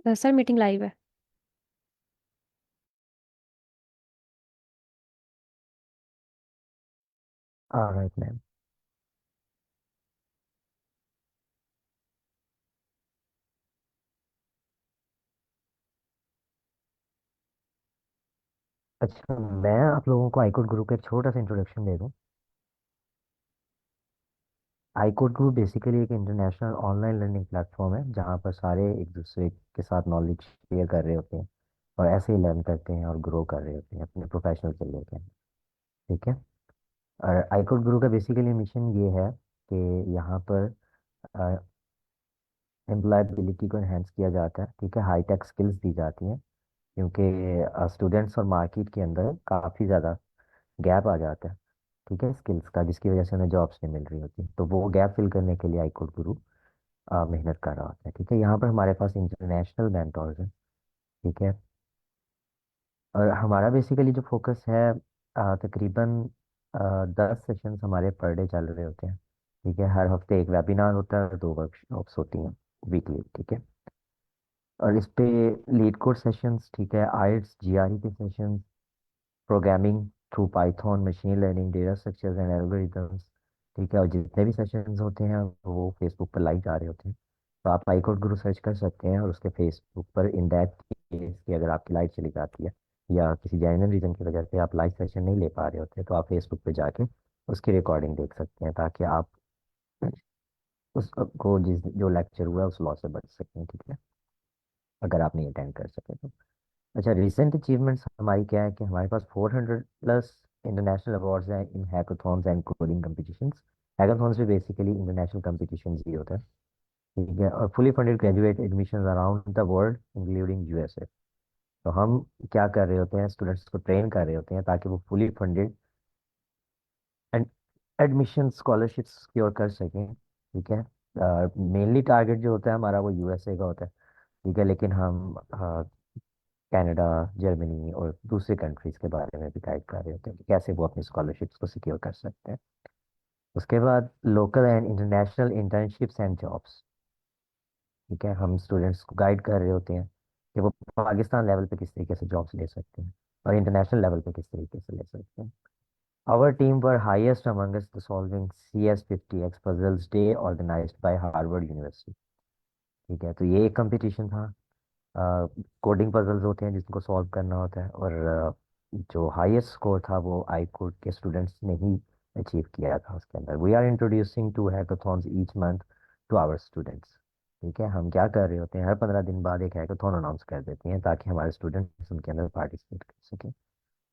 Sir meeting live है। Right ma'am. अच्छा, मैं आप लोगों को आईकोड गुरु का एक छोटा सा इंट्रोडक्शन दे दूं। आईकोड गुरु बेसिकली एक इंटरनेशनल ऑनलाइन लर्निंग प्लेटफॉर्म है जहाँ पर सारे एक दूसरे के साथ नॉलेज शेयर कर रहे होते हैं और ऐसे ही लर्न करते हैं और ग्रो कर रहे होते हैं अपने प्रोफेशनल के लेके। ठीक है। और आईकोड गुरु का बेसिकली मिशन ये है कि यहाँ पर एम्प्लॉयबिलिटी को एनहेंस किया जाता है। ठीक है, हाई टेक स्किल्स दी जाती हैं क्योंकि स्टूडेंट्स और मार्केट के अंदर काफ़ी ज़्यादा गैप आ जाता है। ठीक है, स्किल्स का, जिसकी वजह से उन्हें जॉब्स नहीं मिल रही होती, तो वो गैप फिल करने के लिए आईकोड गुरु मेहनत कर रहा होता है। ठीक है, यहाँ पर हमारे पास इंटरनेशनल मेंटोर्स हैं। ठीक है। और हमारा बेसिकली जो फोकस है, तकरीबन 10 सेशंस हमारे पर डे चल रहे होते हैं। ठीक है, हर हफ्ते एक वेबिनार होता है और 2 वर्कशॉप्स होती हैं वीकली। ठीक है। और इस पे लीड कोर्स सेशंस, ठीक है, आइट्स जीआरई के sessions, programming through Python, machine learning, data structures and algorithms. ठीक है, और जितने भी सेशंस होते हैं वो फेसबुक पर लाइव आ रहे होते हैं। तो आप आईकोड गुरु सर्च कर सकते हैं और उसके फेसबुक पर इन दैट केस कि अगर आपकी लाइट चली जाती है या किसी जेन्युइन रीजन की वजह से आप लाइव सेशन नहीं ले पा रहे होते, तो आप फेसबुक पे जाके उसकी रिकॉर्डिंग देख सकते हैं ताकि आप उसको जिस जो लेक्चर हुआ है उस लॉस से बच सकें। ठीक है, अगर आप नहीं अटेंड कर सके तो। अच्छा, रिसेंट अचीवमेंट्स हमारी क्या है कि हमारे पास 400 प्लस इंटरनेशनल अवार्ड्स हैं in hackathons and coding competitions. Hackathons भी बेसिकली इंटरनेशनल कॉम्पिटिशन ही होता है। ठीक है, और fully funded graduate admission around the world including USA. तो हम क्या कर रहे होते हैं, स्टूडेंट्स को ट्रेन कर रहे होते हैं ताकि वो fully funded and admission scholarship secure कर सकें। ठीक है, मेनली टारगेट जो होता है हमारा वो यूएसए का होता है। ठीक है, लेकिन हम कनाडा, जर्मनी और दूसरी कंट्रीज के बारे में भी गाइड कर रहे होते हैं कि कैसे वो अपनी स्कॉलरशिप्स को सिक्योर कर सकते हैं। उसके बाद local and international internships and jobs. ठीक है, हम स्टूडेंट्स को गाइड कर रहे होते हैं कि वो पाकिस्तान लेवल पे किस तरीके से जॉब्स ले सकते हैं और इंटरनेशनल लेवल पे किस तरीके से ले सकते हैं। Our team were highest amongst the solving CS50X puzzles day organised by Harvard university. ठीक है, तो ये एक कंपटीशन था। कोडिंग पजल्स होते हैं जिनको सॉल्व करना होता है, और जो हाईएस्ट स्कोर था वो आई कोड के स्टूडेंट्स ने ही अचीव किया था उसके अंदर। We are introducing 2 hackathons each month to our students. ठीक है, हम क्या कर रहे होते हैं, हर 15 दिन बाद एक हैकाथॉन अनाउंस कर देते हैं ताकि हमारे स्टूडेंट्स उनके अंदर पार्टिसिपेट कर सकें।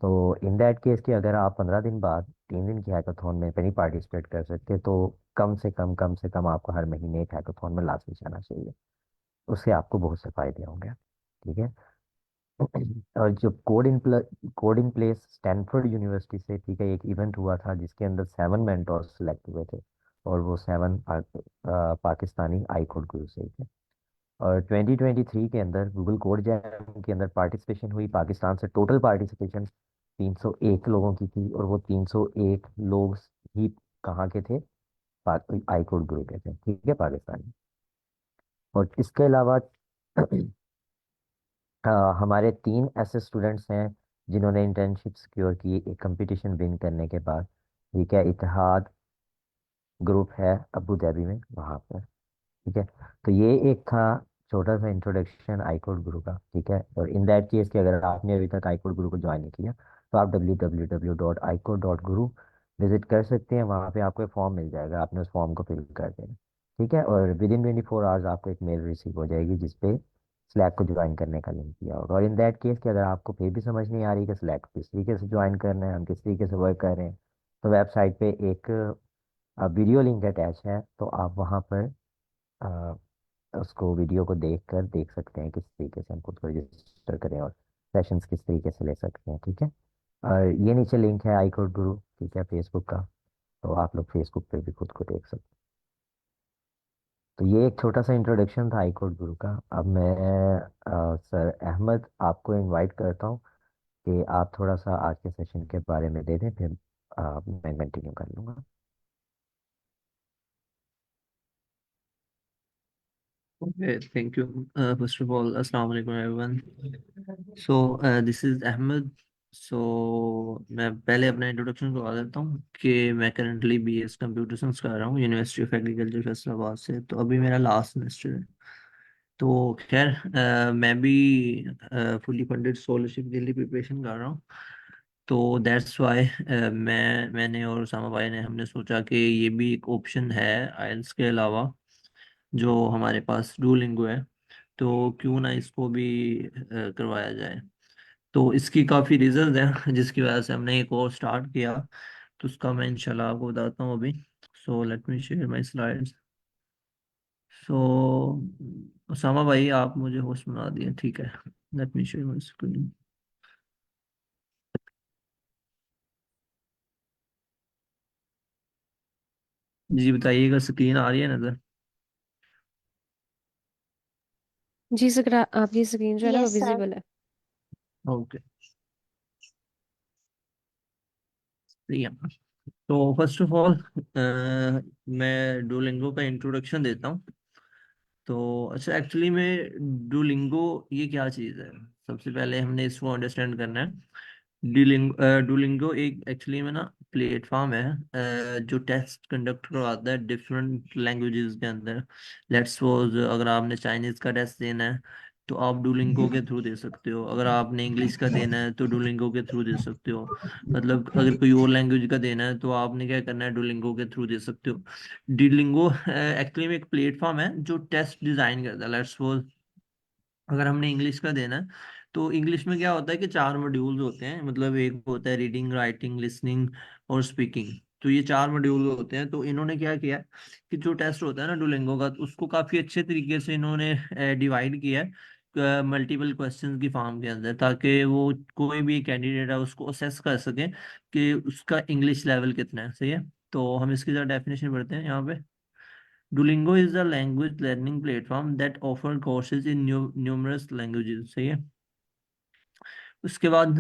तो इन दैट केस कि अगर आप 15 दिन बाद 3 दिन की हैकाथॉन में नहीं पार्टिसिपेट कर सकते तो कम से कम आपको हर महीने एक हैकाथॉन में लाजमी जाना चाहिए। उससे आपको बहुत से फायदे होंगे। ठीक है। और जो code in place Stanford university से, ठीक है, एक इवेंट हुआ था जिसके अंदर 7 मेंटोर्स सेलेक्ट हुए थे और वो 7 पाकिस्तानी आई कोड गुरु से ही थे। और 2023 के अंदर गूगल कोड जैम के अंदर पार्टिसिपेशन हुई पाकिस्तान से। टोटल पार्टिसिपेशन 301 लोगों की थी और वो 301 लोग ही कहाँ के थे, आई कोड गुरु के थे। ठीक है, पाकिस्तानी। और इसके अलावा हमारे 3 ऐसे स्टूडेंट्स हैं जिन्होंने इंटर्नशिप सिक्योर की एक कंपटीशन विन करने के बाद। ठीक है, इतिहाद ग्रुप है अबू धाबी में, वहाँ पर। ठीक है, तो ये एक था छोटा सा इंट्रोडक्शन आईकोड गुरु का। ठीक है, और इन दैट केस कि अगर आपने अभी तक आईकोड गुरु को ज्वाइन नहीं किया तो आप www.icode.guru विजिट कर सकते हैं। वहाँ पे आपको एक फॉर्म मिल जाएगा, आपने उस फॉर्म को फिल कर देना। ठीक है, और विद इन 24 आवर्स आपको एक मेल रिसीव हो जाएगी जिसपे स्लैक को ज्वाइन करने का लिंक दिया होगा। और इन दैट केस कि अगर आपको फिर भी समझ नहीं आ रही कि स्लैक किस तरीके से ज्वाइन करना है, हम किस तरीके से वर्क कर रहे हैं, तो वेबसाइट पे एक वीडियो लिंक अटैच है, तो आप वहाँ पर उसको वीडियो को देख कर देख सकते हैं किस तरीके से हम खुद को रजिस्टर करें और सेशंस किस तरीके से ले सकते हैं। ठीक है, और ये नीचे लिंक है आई कोड गुरु, ठीक है, फेसबुक का। तो आप लोग फेसबुक पे भी खुद को देख सकते हैं। तो ये एक छोटा सा इंट्रोडक्शन था आई कोड गुरु का। अब मैं सर अहमद आपको इनवाइट करता हूँ कि आप थोड़ा सा आज के सेशन के बारे में दे दें, फिर मैं कंटिन्यू कर लूँगा। Okay, thank you. First of all, Assalamu alaikum everyone. So this is Ahmed. So मैं पहले अपना इंट्रोडक्शन करवा देता हूँ कि मैं करंटली बीएस कंप्यूटर साइंस कर रहा हूँ यूनिवर्सिटी ऑफ एग्रीकल्चर फैसलाबाद से। तो अभी मेरा लास्ट सेमेस्टर है। तो खैर मैं भी फुली फंडेड स्कॉलरशिप के लिए प्रिपरेशन कर रहा हूँ। तो दैट्स वाई मैंने और उसामा भाई ने हमने सोचा कि ये भी एक ऑप्शन है आइल्स के अलावा, जो हमारे पास डुओलिंगो है। तो क्यों ना इसको भी करवाया जाए। तो इसकी काफ़ी रीजंस हैं जिसकी वजह से हमने एक और स्टार्ट किया। तो उसका मैं इंशाल्लाह आपको बताता हूँ अभी। So let me share my slides. So Usama भाई आप मुझे होस्ट बना दिए, ठीक है। Let me share my screen. जी बताइएगा, स्क्रीन आ रही है नज़र? जी सर, आपकी स्क्रीन जो है ना वो यस सर। विजिबल है। ओके, सही है। तो फर्स्ट ऑफ ऑल मैं डुओलिंगो का इंट्रोडक्शन देता हूँ। तो अच्छा, एक्चुअली में डुलिंगो ये क्या चीज़ है, सबसे पहले हमने इसको अंडरस्टैंड करना है। डुलिंगो एक एक्चुअली में ना प्लेटफॉर्म है जो टेस्ट कंडक्ट करवाता है डिफरेंट लैंग्वेजेस के अंदर। लेट्स सपोज अगर आपने चाइनीज़ का टेस्ट देना है तो आप डुलिंगो के थ्रू दे सकते हो। अगर आपने इंग्लिश का देना है तो डुलिंगो के थ्रू दे सकते हो। मतलब अगर कोई और लैंग्वेज का देना है तो आपने क्या करना है, डुलिंगो के थ्रू दे सकते हो। डुलिंगो एक्चुअली में एक प्लेटफॉर्म है जो टेस्ट डिजाइन करता है। लेट्स सपोज अगर हमने इंग्लिश का देना है तो इंग्लिश में क्या होता है कि चार मॉड्यूल्स होते हैं। मतलब एक होता है रीडिंग, राइटिंग, लिसनिंग और स्पीकिंग। तो ये चार मॉड्यूल होते हैं। तो इन्होंने क्या किया कि जो टेस्ट होता है ना डुलिंगो का, तो उसको काफ़ी अच्छे तरीके से इन्होंने डिवाइड किया है मल्टीपल क्वेश्चंस की फॉर्म के अंदर, ताकि वो कोई भी कैंडिडेट है उसको असेस कर सके कि उसका इंग्लिश लेवल कितना है। सही है। तो हम इसकी ज़रा डेफिनेशन पढ़ते हैं यहाँ पे। Duolingo is a language learning platform that offers courses in numerous languages. सही है। उसके बाद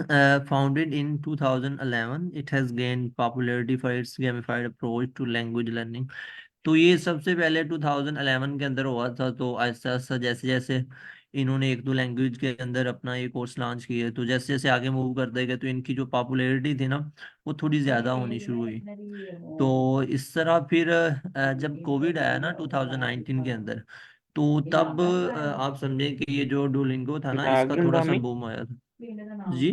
founded in 2011, it has gained popularity for its gamified approach to language learning। तो ये सबसे पहले 2011 के अंदर हुआ था। तो आहिस्ता आहिस्ता जैसे जैसे इन्होंने एक दो लैंग्वेज के अंदर अपना ये कोर्स लॉन्च किया, तो जैसे जैसे आगे मूव करते गए तो इनकी जो पॉपुलैरिटी थी ना वो थोड़ी ज़्यादा होनी शुरू हुई। तो इस तरह फिर जब कोविड आया ना 2019 के अंदर, तो तब आप समझें कि ये जो डुओलिंगो था ना इसका बैकग्राउंड थोड़ा सा हमें। बूम आया था। जी,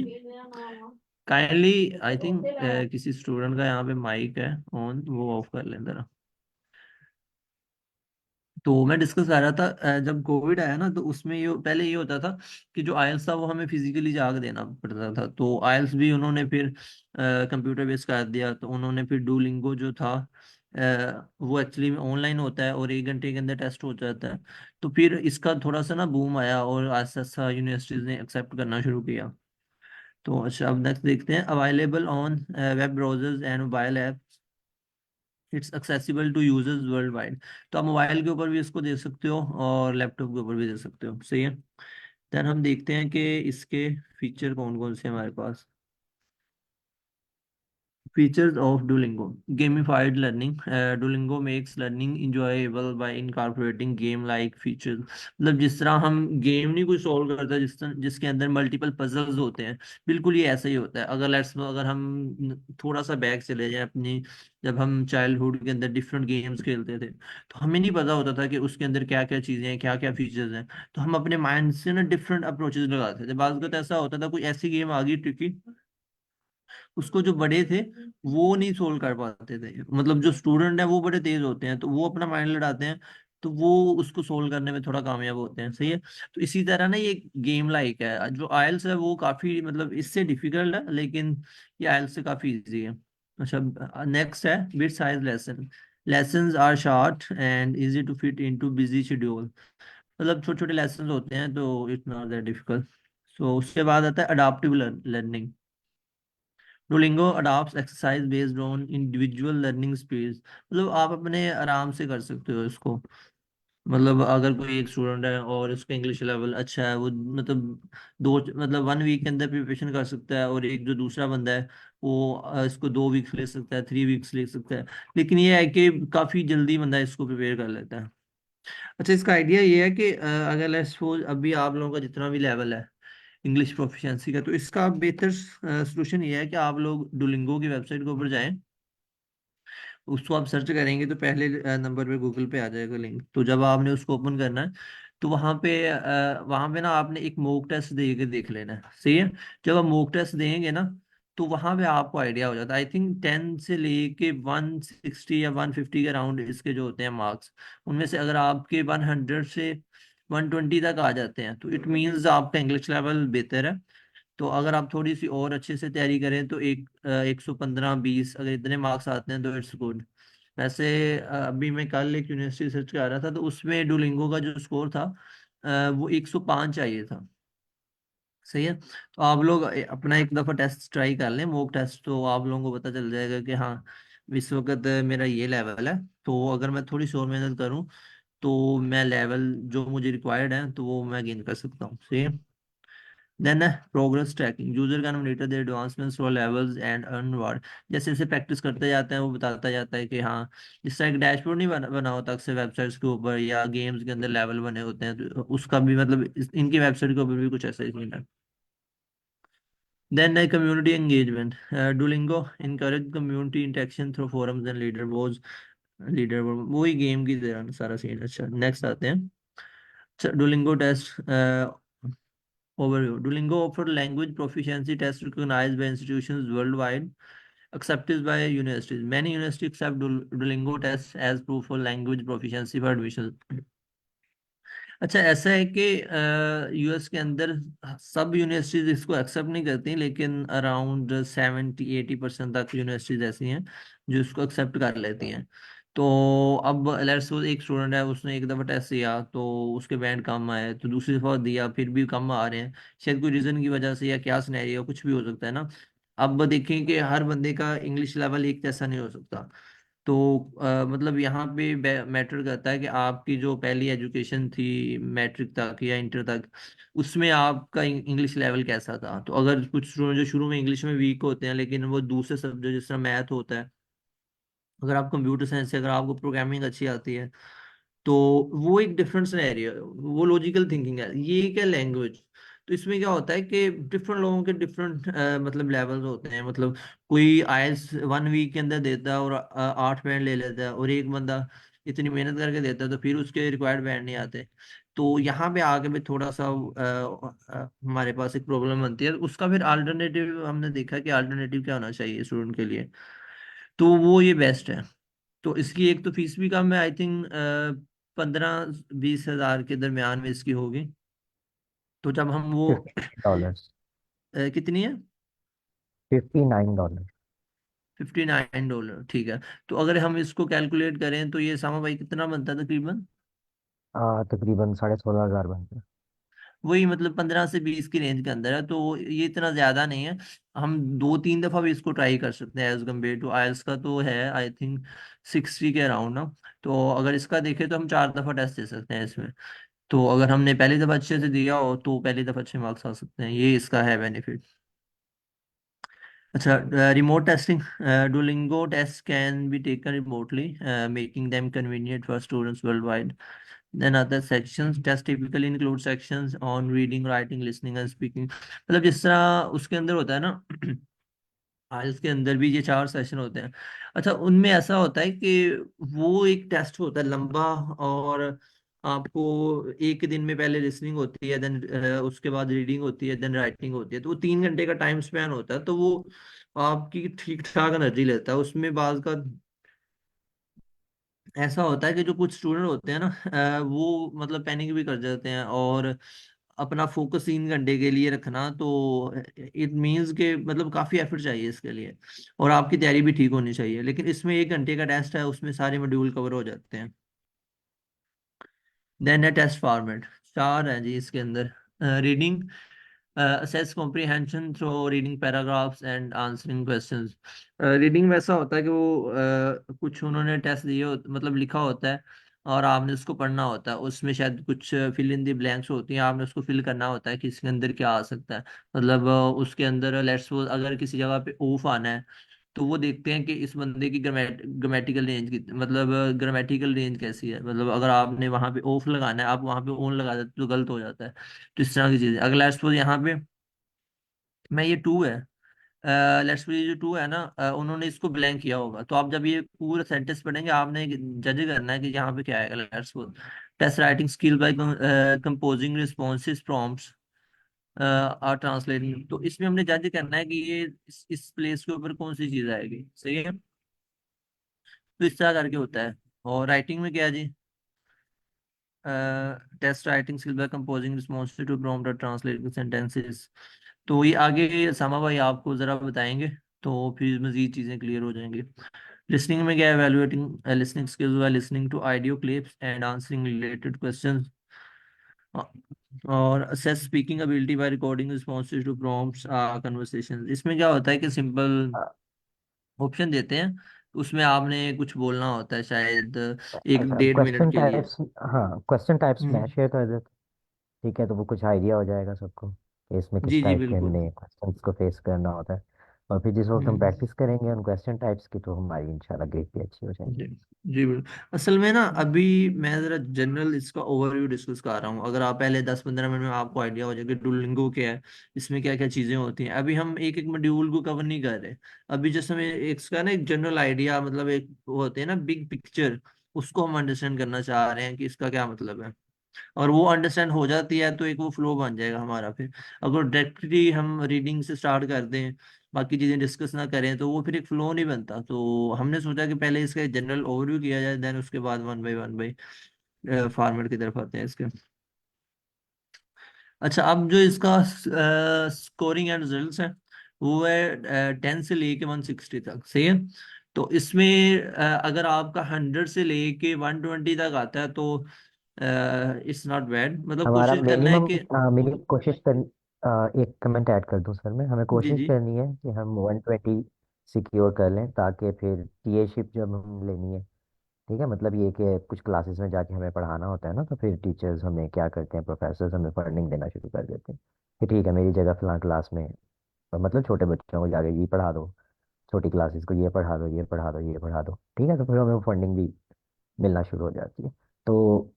काइंडली आई थिंक किसी स्टूडेंट का यहाँ पे माइक है ऑन, वो ऑफ कर लें जरा। तो मैं डिस्कस कर रहा था जब कोविड आया ना तो उसमें ये पहले ये होता था कि जो आयल्स था वो हमें फिजिकली जाकर देना पड़ता था। तो आयल्स भी उन्होंने फिर कंप्यूटर बेस्ड कर दिया। तो उन्होंने फिर डुओलिंगो जो था वो एक्चुअली में ऑनलाइन होता है और 1 घंटे के अंदर टेस्ट हो जाता है। तो फिर इसका थोड़ा सा ना बूम आया और आस्ता आस्ता यूनिवर्सिटीज ने एक्सेप्ट करना शुरू किया। तो अच्छा, अब नेक्स्ट देखते हैं। Available on web browsers and mobile app, it's accessible to users world wide. तो आप मोबाइल के ऊपर भी इसको दे सकते हो और लैपटॉप के ऊपर भी दे सकते हो। सही है। देन हम देखते हैं कि इसके फीचर कौन कौन से हैं हमारे पास। Features of Duolingo. Gamified learning. Duolingo makes learning enjoyable by incorporating game-like features. मतलब जिस तरह हम गेम नहीं कोई सॉल्व करता जिसके अंदर मल्टीपल पजल्स होते हैं, बिल्कुल ये ऐसा ही होता है। अगर हम थोड़ा सा बैक चले जाएं अपनी, जब हम चाइल्डहुड के अंदर डिफरेंट गेम्स खेलते थे तो हमें नहीं पता होता था कि उसके अंदर क्या क्या चीज़ें हैं, क्या क्या फीचर्स हैं। तो हम अपने माइंड से ना डिफरेंट अप्रोचेस लगाते थे। बात तो ऐसा होता था कोई ऐसी गेम आ गई ट्रिकी, उसको जो बड़े थे वो नहीं सोल्व कर पाते थे। मतलब जो स्टूडेंट है वो बड़े तेज होते हैं तो वो अपना माइंड लड़ाते हैं, तो वो उसको सोल्व करने में थोड़ा कामयाब होते हैं। सही है। तो इसी तरह ना ये गेम लाइक है। जो आयल्स है वो काफी मतलब इससे डिफिकल्ट है, लेकिन ये आयल्स से काफी इजी है। अच्छा, नेक्स्ट है bite size lesson. Lessons are short and easy to fit into busy schedule. मतलब छोटे छोटे लेसन होते हैं तो it's not that difficult. So उसके बाद आता है adaptive learning. Duolingo adopts exercise based on individual learning speed. मतलब आप अपने आराम से कर सकते हो इसको। मतलब अगर कोई एक स्टूडेंट है और उसका इंग्लिश लेवल अच्छा है, वो मतलब दो मतलब 1 वीक के अंदर प्रिपरेशन कर सकता है। और एक जो दूसरा बंदा है वो इसको 2 वीक्स ले सकता है, 3 वीक्स ले सकता है। लेकिन ये है कि काफ़ी जल्दी बंदा इसको प्रिपेयर कर लेता है। अच्छा, इसका आइडिया ये है कि अगर लेट्स सपोज अभी आप लोगों का जितना भी लेवल है इंग्लिश प्रोफिशिएंसी का, तो इसका बेहतर सोल्यूशन ये है कि आप लोग डुलिंगो की वेबसाइट के ऊपर जाएं। उसको आप सर्च करेंगे तो पहले नंबर पे गूगल पे आ जाएगा लिंक। तो जब आपने उसको ओपन करना है तो वहाँ पे ना आपने एक मॉक टेस्ट दे के देख लेना है, सही है। जब आप मॉक टेस्ट देंगे ना तो वहाँ पे आपको आइडिया हो जाता है। आई थिंक 10 से लेके 160 या 150 के अराउंड इसके जो होते हैं मार्क्स, उनमें से अगर आपके 100 से 120 तक आ जाते हैं तो इट मीन्स आपका इंग्लिश लेवल बेहतर है। तो अगर आप थोड़ी सी और अच्छे से तैयारी करें तो 115-120 अगर इतने मार्क्स आते हैं तो इट्स गुड। वैसे अभी मैं कल एक यूनिवर्सिटी सर्च कर रहा था तो उसमें डुलिंगो का जो स्कोर था वो 105 चाहिए था, सही है। तो आप लोग अपना एक दफ़ा टेस्ट ट्राई कर लें, मॉक टेस्ट, तो आप लोगों को पता चल जाएगा कि हाँ इस वक्त मेरा ये लेवल है। तो अगर मैं थोड़ी सी और मेहनत करूँ तो मैं लेवल जो मुझे रिक्वायर्ड है तो वो मैं गेन कर सकता हूँ, सही है। देन है progress tracking. User can monitor their advancements for levels and earn reward. जैसे जैसे प्रैक्टिस करते जाते हैं वो बताता जाता है कि हाँ, जिस तरह एक डैशबोर्ड नहीं बना होता अक्सर वेबसाइट्स के ऊपर या गेम्स के अंदर लेवल बने होते हैं, तो उसका भी मतलब इनकी वेबसाइट के ऊपर भी कुछ ऐसा ही सीन है। देन है community engagement. Duolingo encourage community interaction through forums and leaderboard, वही गेम की तरह सारा सीन। अच्छा, नेक्स्ट आते हैं। अच्छा, Duolingo test overview. Duolingo offer language proficiency tests recognized by institutions worldwide, accepted by universities. Many universities accept Duolingo tests as proof of language proficiency for admission. अच्छा, ऐसा है कि यूएस के अंदर सब यूनिवर्सिटीज इसको एक्सेप्ट नहीं करती, लेकिन अराउंड 70-80% तक यूनिवर्सिटीज ऐसी हैं जो इसको एक्सेप्ट कर लेती हैं। तो अब लेट्स सपोज एक स्टूडेंट है, उसने एक दफ़ा टेस्ट दिया तो उसके बैंड कम आए, तो दूसरी दफ़ा दिया फिर भी कम आ रहे हैं। शायद कोई रीज़न की वजह से या क्या सिनेरियो कुछ भी हो सकता है ना। अब देखें कि हर बंदे का इंग्लिश लेवल एक जैसा नहीं हो सकता। तो मतलब यहाँ पे मैटर करता है कि आपकी जो पहली एजुकेशन थी मैट्रिक तक या इंटर तक, उसमें आपका इंग्लिश लेवल कैसा था। तो अगर कुछ स्टूडेंट जो शुरू में इंग्लिश में वीक होते हैं लेकिन वो दूसरे सब्जेक्ट जिस तरह मैथ होता है, अगर आप कंप्यूटर साइंस से, अगर आपको प्रोग्रामिंग अच्छी आती है तो वो एक डिफरेंट सिनेरियो है, वो लॉजिकल थिंकिंग है। ये क्या लैंग्वेज, तो इसमें क्या होता है कि डिफरेंट लोगों के डिफरेंट मतलब लेवल्स होते हैं। मतलब कोई आईएलटीएस 1 वीक के अंदर देता है और 8 बैंड ले लेता है, और एक बंदा इतनी मेहनत करके देता है तो फिर उसके रिक्वायर्ड बैंड नहीं आते। तो यहाँ पे आके भी थोड़ा सा हमारे पास एक प्रॉब्लम बनती है। उसका फिर अल्टरनेटिव हमने देखा कि अल्टरनेटिव क्या होना चाहिए स्टूडेंट के लिए, तो वो ये बेस्ट है। तो इसकी एक तो फीस भी कम है, आई थिंक 15-20 हज़ार के दरमियान में इसकी होगी। तो जब हम वो $59। कितनी है? $59। $59, ठीक है। तो अगर हम इसको कैलकुलेट करें तो ये सामा भाई कितना बनता है तकरीबन? तकरीबन 16,500 बनते हैं। वही मतलब 15 से 20 की रेंज के अंदर है, तो ये इतना ज्यादा नहीं है। हम 2-3 दफा भी इसको ट्राई कर सकते हैं एज कम्पेयर टू आयल्स का, तो है आई थिंक 60 के अराउंड ना। तो अगर इसका देखें तो हम 4 दफा टेस्ट दे सकते हैं इसमें। तो अगर हमने पहली दफा अच्छे से दिया हो तो पहली दफा अच्छे मार्क्स आ सकते हैं, ये इसका है बेनिफिट। अच्छा, remote testing. Duolingo test can be taken remotely, making them convenient for students worldwide. Then other sections test typically include sections on reading, writing, listening and speaking. मतलब जिस तरह उसके अंदर होता है ना आइल्स के अंदर भी ये 4 सेशन होते हैं। अच्छा, उनमें ऐसा होता है कि वो एक टेस्ट होता है लंबा, और आपको एक दिन में पहले लिसनिंग होती है, देन उसके बाद रीडिंग होती है, देन राइटिंग होती है। तो वो 3 घंटे का टाइम स्पैन होता है, तो वो आपकी ठीक ठाक एनर्जी लेता है। उसमें बाज का ऐसा होता है कि जो कुछ स्टूडेंट होते हैं ना वो मतलब पैनिक भी कर जाते हैं, और अपना फोकस 3 घंटे के लिए रखना, तो इट मीन्स के मतलब काफ़ी एफर्ट चाहिए इसके लिए, और आपकी तैयारी भी ठीक होनी चाहिए। लेकिन इसमें 1 घंटे का टेस्ट है, उसमें सारे मॉड्यूल कवर हो जाते हैं। देन है टेस्ट फॉर्मेट। 4 है जी इसके अंदर। Reading, assess comprehension through reading paragraphs and answering questions। Reading वैसा होता है कि वो कुछ उन्होंने टेस्ट दिए मतलब लिखा होता है, और आपने उसको पढ़ना होता है। उसमें शायद कुछ फिल इन द ब्लैंक्स होती हैं, आपने उसको फिल करना होता है कि इसके अंदर क्या आ सकता है। मतलब उसके अंदर लेट्स सपोज अगर किसी जगह पे ऑफ आना है तो वो देखते हैं कि इस बंदे की ग्रामेटिकल रेंज की, मतलब ग्रामेटिकल रेंज कैसी है। मतलब अगर आपने वहां पे ऑफ लगाना है, आप वहां पे ऑन लगा देते तो गलत हो जाता है। तो इस तरह की चीजें, अगला सपोज यहाँ पे मैं ये टू है, लेट्स सपोज ये जो टू है ना, उन्होंने इसको ब्लैंक किया होगा, तो आप जब ये पूरा सेंटेंस पढ़ेंगे आपने जज करना है कि यहाँ पे क्या है। Let's suppose test writing skill by composing responses prompts or translating. तो इसमें हमने जज करना है कि ये इस प्लेस के ऊपर कौन सी चीज आएगी, सही है। तो इस तरह करके होता है। और राइटिंग में क्या है जी, test writing skill by composing response to prompt और ट्रांसलेटिंग सेंटेंसेस। तो ये आगे सामा भाई आपको जरा बताएंगे, तो फिर मजीद चीजें क्लियर हो जाएंगी। लिसनिंग में क्या है, evaluating listening skills by listening to audio clips and answering related questions. और assess speaking ability by recording responses to prompts conversations. इसमें क्या होता है कि सिंपल ऑप्शन देते हैं, उसमें आपने कुछ बोलना होता है शायद एक अच्छा, 1.5 मिनट क्वेश्चन के लिए। टाइप्स, हाँ क्वेश्चन टाइप्स मैं हम्म। शेयर कर देता हूँ, ठीक है, तो वो कुछ आइडिया हो जाएगा सबको कि इसमें किस जी जी टाइप के बिल्कुल। हमने क्वेश्चंस को फेस करना होता है। और फिर जिस वक्त हम हम्म। प्रैक्टिस करेंगे उन क्वेश्चन टाइप्स की, तो हमारी इंशाल्लाह ग्रेड भी अच्छी हो जी जाएगी। जी बिल्कुल। असल में ना अभी मैं जरा जनरल इसका ओवरव्यू डिस्कस कर रहा हूँ, अगर आप पहले 10-15 मिनट में आपको आइडिया हो जाएगा डुओलिंगो क्या है, इसमें क्या क्या चीजें होती हैं। अभी हम एक एक मॉड्यूल को कवर नहीं कर रहे। अभी जैसे हमें एक इसका ना एक जनरल आइडिया, मतलब एक वो होते हैं ना बिग पिक्चर, उसको हम अंडरस्टैंड करना चाह रहे हैं कि इसका क्या मतलब है। और वो अंडरस्टैंड हो जाती है तो एक वो फ्लो बन जाएगा हमारा फिर। अगर डायरेक्टली हम रीडिंग से स्टार्ट कर दें, बाकी चीजें डिस्कस ना करें, तो वो फिर एक फ्लो नहीं बनता। तो हमने सोचा कि पहले इसका जनरल ओवरव्यू किया जाए, देन उसके बाद वन बाई फॉर्मेट की तरफ आते हैं इसके। अच्छा, अब जो इसका स्कोरिंग एंड रिजल्ट्स है, वो है 10 से लेके 160 तक, सही है। तो इसमें अगर आपका 100 से लेके 120 तक आता है तो इट्स नॉट बैड, मतलब हमारा कोशिश करना है मिनिमम कि। मिनिमम कोशिश कर, एक कमेंट ऐड कर दूं सर, मैं हमें जी कोशिश जी। करनी है कि हम 120 सिक्योर कर लें, ताकि फिर टीएशिप जब हम लेनी है, ठीक है, मतलब ये कि कुछ क्लासेस में जाके हमें पढ़ाना होता है ना, तो फिर टीचर्स हमें क्या करते हैं, प्रोफेसर्स हमें फंडिंग देना शुरू कर देते हैं कि ठीक है, मेरी जगह फलां क्लास में, मतलब छोटे बच्चों को जाके ये पढ़ा दो, छोटी क्लासेस को ये पढ़ा दो, ये पढ़ा दो, ये पढ़ा दो, ठीक है, तो फिर हमें फंडिंग भी मिलना शुरू हो जाती है। तो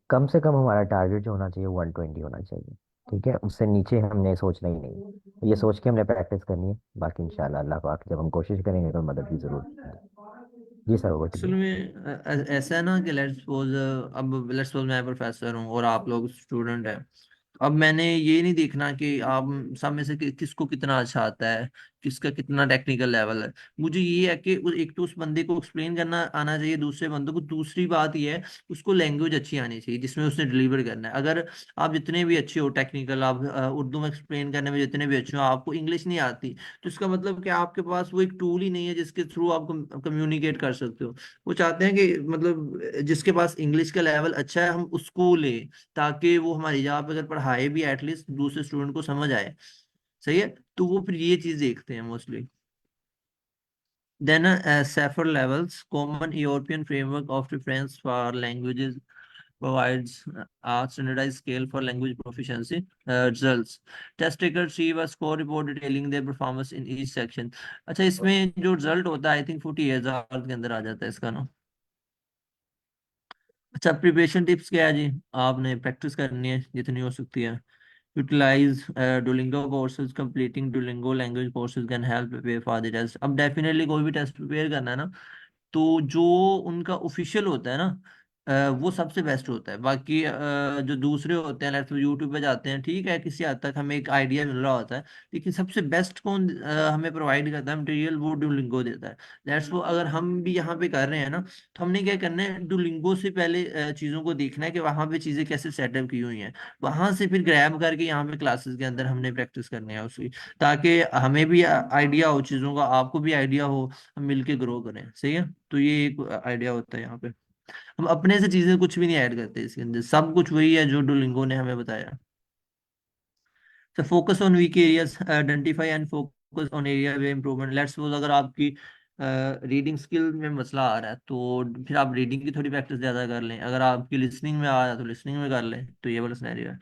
कम से कम हमारा टारगेट जो होना चाहिए 120 होना चाहिए, ठीक है, उससे नीचे हमने सोचना ही नहीं, तो ये सोच के हमने प्रैक्टिस करनी है। बाकी इंशाल्लाह अल्लाह पाक जब हम कोशिश करेंगे तो मदद भी जरूर देंगे। जी सर, ओवर टू असल यू। में ऐसा है ना कि लेट्स सपोज, अब लेट्स सपोज मैं प्रोफेसर हूँ और आप लोग स्टूडेंट हैं। अब मैंने ये नहीं देखना कि आप सब में से किसको कितना अच्छा आता है, किसका कितना टेक्निकल लेवल है। मुझे ये है कि एक तो उस बंदे को एक्सप्लेन करना आना चाहिए दूसरे बंदे को, दूसरी बात ये है उसको लैंग्वेज अच्छी आनी चाहिए जिसमें उसने डिलीवर करना है। अगर आप जितने भी अच्छे हो टेक्निकल, आप उर्दू में एक्सप्लेन करने में जितने भी अच्छे हो, आपको इंग्लिश नहीं आती, तो इसका मतलब कि आपके पास वो एक टूल ही नहीं है जिसके थ्रू आप कम्युनिकेट कर सकते हो। वो चाहते हैं कि मतलब जिसके पास इंग्लिश का लेवल अच्छा है हम उसको लें, ताकि वो हमारी जगह पे अगर पढ़ाए भी एटलीस्ट दूसरे स्टूडेंट को समझ आए, सही है। तो वो फिर ये चीज देखते हैं mostly. Then CEFR levels common European framework of reference for languages provides a standardized scale for language proficiency results. Test takers receive a score report detailing their performance in each section. अच्छा, इसमें जो result होता है I think 40,000 के अंदर आ जाता है इसका ना। अच्छा, प्रिपरेशन टिप्स क्या है जी, आपने प्रैक्टिस करनी है जितनी हो सकती है। Utilize Duolingo courses, completing Duolingo language courses can help prepare for the test. अब डेफिनेटली कोई भी टेस्ट प्रिपेयर करना है ना, तो जो उनका ऑफिशियल होता है ना, वो सबसे बेस्ट होता है। बाकी जो दूसरे होते हैं लेट्स यूट्यूब पे जाते हैं, ठीक है, किसी हद तक हमें एक आइडिया मिल रहा होता है, लेकिन सबसे बेस्ट कौन हमें प्रोवाइड करता है मटेरियल, वो डुलिंगो देता है। लेट्स वो अगर हम भी यहाँ पे कर रहे हैं ना, तो हमने क्या करना है, डुलिंगो से पहले चीज़ों को देखना है कि वहाँ पे चीज़ें कैसे सेटअप की हुई हैं, वहां से फिर ग्रैब करके यहाँ पे क्लासेस के अंदर हमने प्रैक्टिस करनी है उसकी, ताकि हमें भी आइडिया हो चीज़ों का, आपको भी आइडिया हो, हम मिलके ग्रो करें, सही है। तो ये एक आइडिया होता है यहाँ पे। हम अपने से चीजें कुछ भी नहीं ऐड करते इसके अंदर, सब कुछ वही है जो डुलिंगो ने हमें बताया। तो focus on weak areas, identify and focus on area way improvement. Let's suppose अगर आपकी रीडिंग स्किल में मसला आ रहा है, तो फिर आप रीडिंग की थोड़ी प्रैक्टिस ज्यादा कर लें। अगर आपकी लिसनिंग में आ रहा है तो लिसनिंग में कर लें। तो ये वाला सिनेरियो है।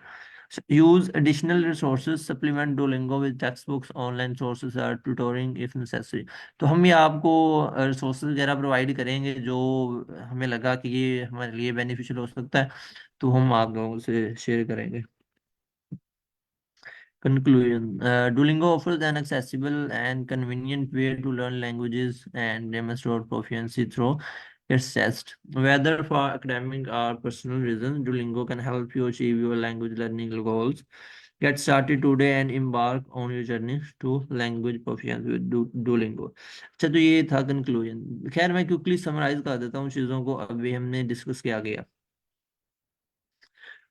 Use additional resources, supplement Duolingo with textbooks, online sources or tutoring if necessary. तो हम ये आपको रिसोर्सेज वगैरह प्रोवाइड करेंगे जो हमें लगा कि ये हमारे लिए बेनिफिशियल हो सकता है, तो हम आप लोगों से शेयर करेंगे। Conclusion. Duolingo offers an accessible and convenient way to learn languages and demonstrate proficiency through its test. Whether for academic or personal reasons, Duolingo can help you achieve your language learning goals. Get started today and embark on your journey to language proficiency with Duolingo. अच्छा, तो ये था conclusion. खैर, मैं quickly summarise कर देता हूँ चीज़ों को अभी हमने डिस्कस किया गया।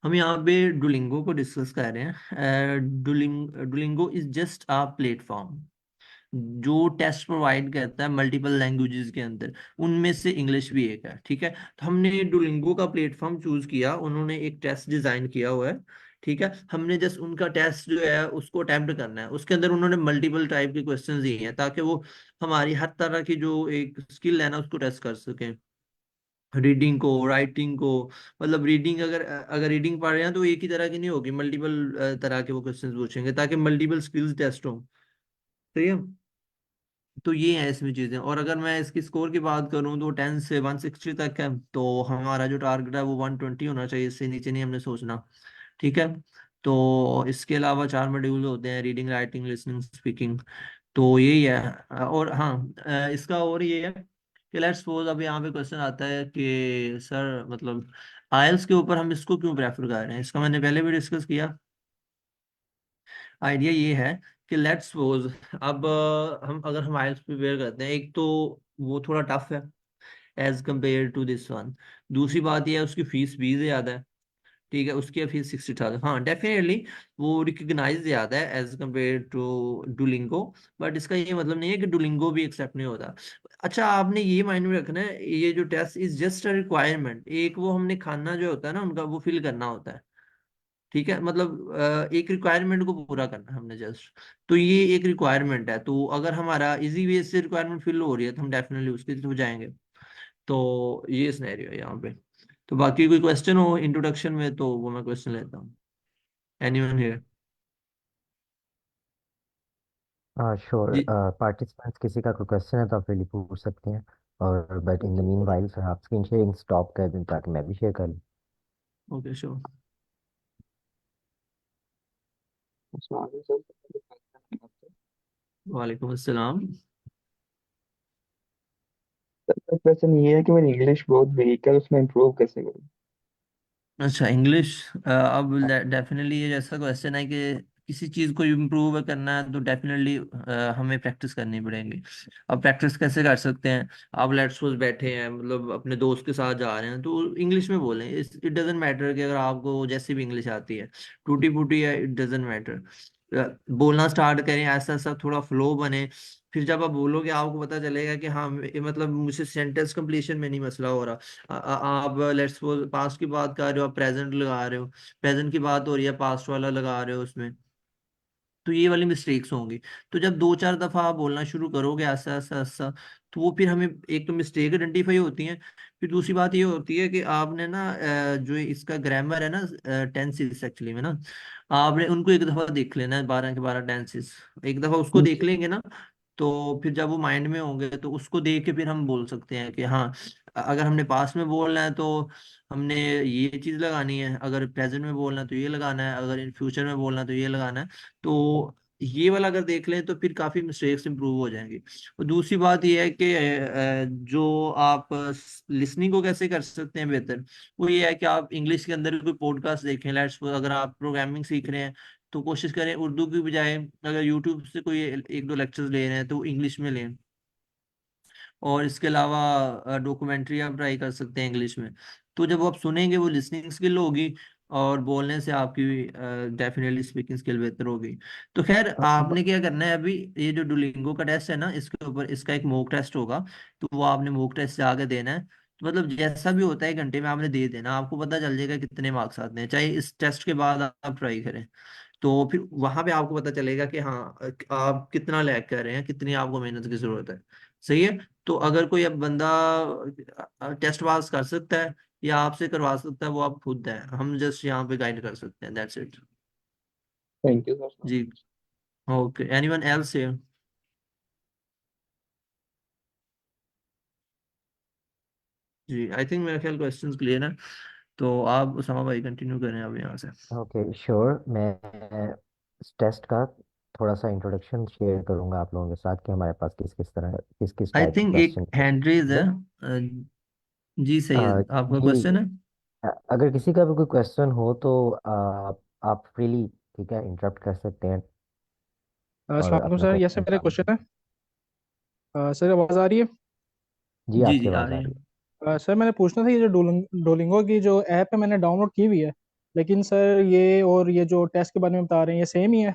हम यहाँ पे डुलिंगो को डिस्कस कर रहे हैं। Duolingo is just a platform जो टेस्ट प्रोवाइड करता है मल्टीपल लैंग्वेजेस के अंदर, उनमें से इंग्लिश भी एक है। ठीक है, तो हमने डुलिंगो का प्लेटफॉर्म चूज किया, उन्होंने एक टेस्ट डिजाइन किया हुआ है। ठीक है, हमने जस्ट उनका टेस्ट जो है उसको अटेम्प्ट करना है। उसके अंदर उन्होंने मल्टीपल टाइप के क्वेश्चंस दिए हैं ताकि वो हमारी हर तरह की जो एक स्किल है ना उसको टेस्ट कर सकें। रीडिंग को, राइटिंग को, मतलब रीडिंग अगर अगर रीडिंग पढ़ रहे हैं तो एक ही तरह की नहीं होगी, मल्टीपल तरह के वो क्वेश्चंस पूछेंगे ताकि मल्टीपल स्किल्स टेस्ट हो। सही है, तो ये है इसमें चीजें। और अगर मैं इसकी स्कोर की बात करूं तो 10 से 160 तक है, तो हमारा जो टारगेट है वो 120 होना चाहिए, इससे नीचे नहीं हमने सोचना। ठीक है, तो इसके अलावा 4 मॉड्यूल होते हैं, रीडिंग, राइटिंग, लिसनिंग, स्पीकिंग। तो यही है। और हाँ, इसका और ये है कि लेट्स सपोज अब यहाँ पे क्वेश्चन आता है कि सर मतलब आइल्स के ऊपर हम इसको क्यों प्रेफर कर रहे हैं, इसका मैंने पहले भी डिस्कस किया। आइडिया ये है कि लेट्स सपोज अब हम अगर हम आइल्स प्रिपेयर करते हैं, एक तो वो थोड़ा टफ है as compare to this one. दूसरी बात यह है उसकी फीस भी ज़्यादा है। ठीक है, उसकी फीस 60,000, हाँ डेफिनेटली वो रिकग्नाइज ज़्यादा है as compare to Duolingo. But इसका ये मतलब नहीं है कि डुलिंगो भी एक्सेप्ट नहीं होता। अच्छा, आपने ये माइंड में रखना है ये जो test is just a requirement, एक वो हमने खाना जो होता है ना उनका वो फिल करना होता है। ठीक है, मतलब एक रिक्वायरमेंट को पूरा करना है हमने जस्ट। तो ये एक रिक्वायरमेंट है, तो अगर हमारा इजी वे से रिक्वायरमेंट फिल हो रही है तो हम डेफिनेटली उसकी तरफ जाएंगे। तो ये सिनेरियो है यहाँ पे। तो बाकी कोई क्वेश्चन हो इंट्रोडक्शन में तो वो मैं क्वेश्चन लेता हूँ। Anyone here? श्योर। जी। पार्टिसिपेंट्स किसी का कोई क्वेश्चन है तो आप really पूछ सकते हैं। और but in the mean while sir आप स्क्रीन शेयरिंग स्टॉप कर दें ताकि मैं भी शेयर कर लूँ। Okay, sure. वालेकुम अस्सलाम। क्वेश्चन ये है कि मेरी इंग्लिश बहुत वीक है, उसमें इम्प्रूव कैसे करूँ? अच्छा, इंग्लिश। अब डेफिनेटली ये जैसा क्वेश्चन है कि किसी चीज़ को इम्प्रूव करना है तो डेफिनेटली हमें प्रैक्टिस करनी पड़ेगी। अब प्रैक्टिस कैसे कर सकते हैं? आप लेट्स सपोज बैठे हैं, मतलब अपने दोस्त के साथ जा रहे हैं, तो इंग्लिश में बोलें। इट डजेंट मैटर कि अगर आपको जैसी भी इंग्लिश आती है, टूटी फूटी है, इट डजेंट मैटर। बोलना स्टार्ट करें, ऐसा ऐसा थोड़ा फ्लो बने। फिर जब आप बोलोगे आपको पता चलेगा कि हाँ मतलब मुझे सेंटेंस कंप्लीशन में नहीं मसला हो रहा। आप लेट्स सपोज पास्ट की बात कर रहे हो, आप प्रेजेंट लगा रहे हो, प्रेजेंट की बात हो रही है, पास्ट वाला लगा रहे हो उसमें, तो ये वाली मिस्टेक्स होंगी। तो जब 2-4 दफा आप बोलना शुरू करोगे ऐसा ऐसा ऐसा, तो वो फिर हमें एक तो मिस्टेक आइडेंटिफाई होती है। फिर दूसरी बात ये होती है कि आपने ना जो इसका ग्रामर है ना, टेंसेस एक्चुअली में ना, आपने उनको एक दफा देख लेना है, 12 के 12 टेंसेस। एक दफा उसको देख लेंगे ना, तो फिर जब वो माइंड में होंगे तो उसको देख के फिर हम बोल सकते हैं कि हाँ, अगर हमने पास्ट में बोलना है तो हमने ये चीज लगानी है, अगर प्रेजेंट में बोलना है तो ये लगाना है, अगर इन फ्यूचर में बोलना है तो ये लगाना है। तो ये वाला अगर देख लें तो फिर काफी मिस्टेक्स इंप्रूव हो जाएंगी। और दूसरी बात ये है कि जो आप लिसनिंग को कैसे कर सकते हैं बेहतर, वो ये है कि आप इंग्लिश के अंदर कोई पॉडकास्ट देखें। लेट्स अगर आप प्रोग्रामिंग सीख रहे हैं तो कोशिश करें उर्दू की बजाय, अगर यूट्यूब से कोई 1-2 लेक्चर्स ले रहे हैं तो इंग्लिश में लें। और इसके अलावा डॉक्यूमेंट्री आप ट्राई कर सकते हैं इंग्लिश में। तो जब आप सुनेंगे वो लिसनिंग स्किल होगी, और बोलने से आपकी डेफिनेटली स्पीकिंग स्किल बेहतर होगी। तो खैर, आपने क्या करना है अभी, ये जो डुलिंगो का टेस्ट है ना, इसके ऊपर इसका एक मॉक टेस्ट होगा। तो वो आपने मॉक टेस्ट जाके देना है। तो मतलब जैसा भी होता है 1 घंटे में आपने दे देना, आपको पता चल जाएगा कितने मार्क्स आते हैं, चाहे इस टेस्ट के बाद आप ट्राई करें। तो फिर वहां पे आपको पता चलेगा कि हाँ आप कितना लैग कर रहे हैं, कितनी आपको मेहनत की जरूरत है। सही है। तो अगर कोई अब बंदा टेस्ट पास कर सकता है या आपसे करवा सकता है, वो आप खुद है, हम जस्ट यहाँ पे गाइड कर सकते हैं, that's it. Thank you sir. जी ओके, एनीवन एल्स है? जी आई थिंक मेरा ख्याल क्वेश्चंस क्लियर है, तो आप उसामा भाई कंटिन्यू करें अब यहाँ से। ओके श्योर, मैं इस टेस्ट का थोड़ा सा इंट्रोडक्शन शेयर करूंगा आप लोगों के साथ कि हमारे पास किस किस आई टाइप के थिंक एक क्वेश्चन है। हैंड रेज ठीक है। है। जी सही है, आपका जी, क्वेश्चन है? अगर किसी का भी कोई क्वेश्चन हो तो आप फ्रीली, ठीक है, इंटरप्ट कर सकते हैं और अस्सलाम वालेकुम अपना सर, यस सर, क्वेश्चन मेरा चालू क्वेश्चन करें। है। सर आवाज़ आ रही है? जी, जी आपकी जी आ आवाज़ रही आ है। रही है। सर मैंने पूछना था, ये जो डोलिंगो की जो ऐप है मैंने डाउनलोड की हुई है, लेकिन सर ये और ये जो टेस्ट के बारे में बता रहे हैं ये सेम ही है।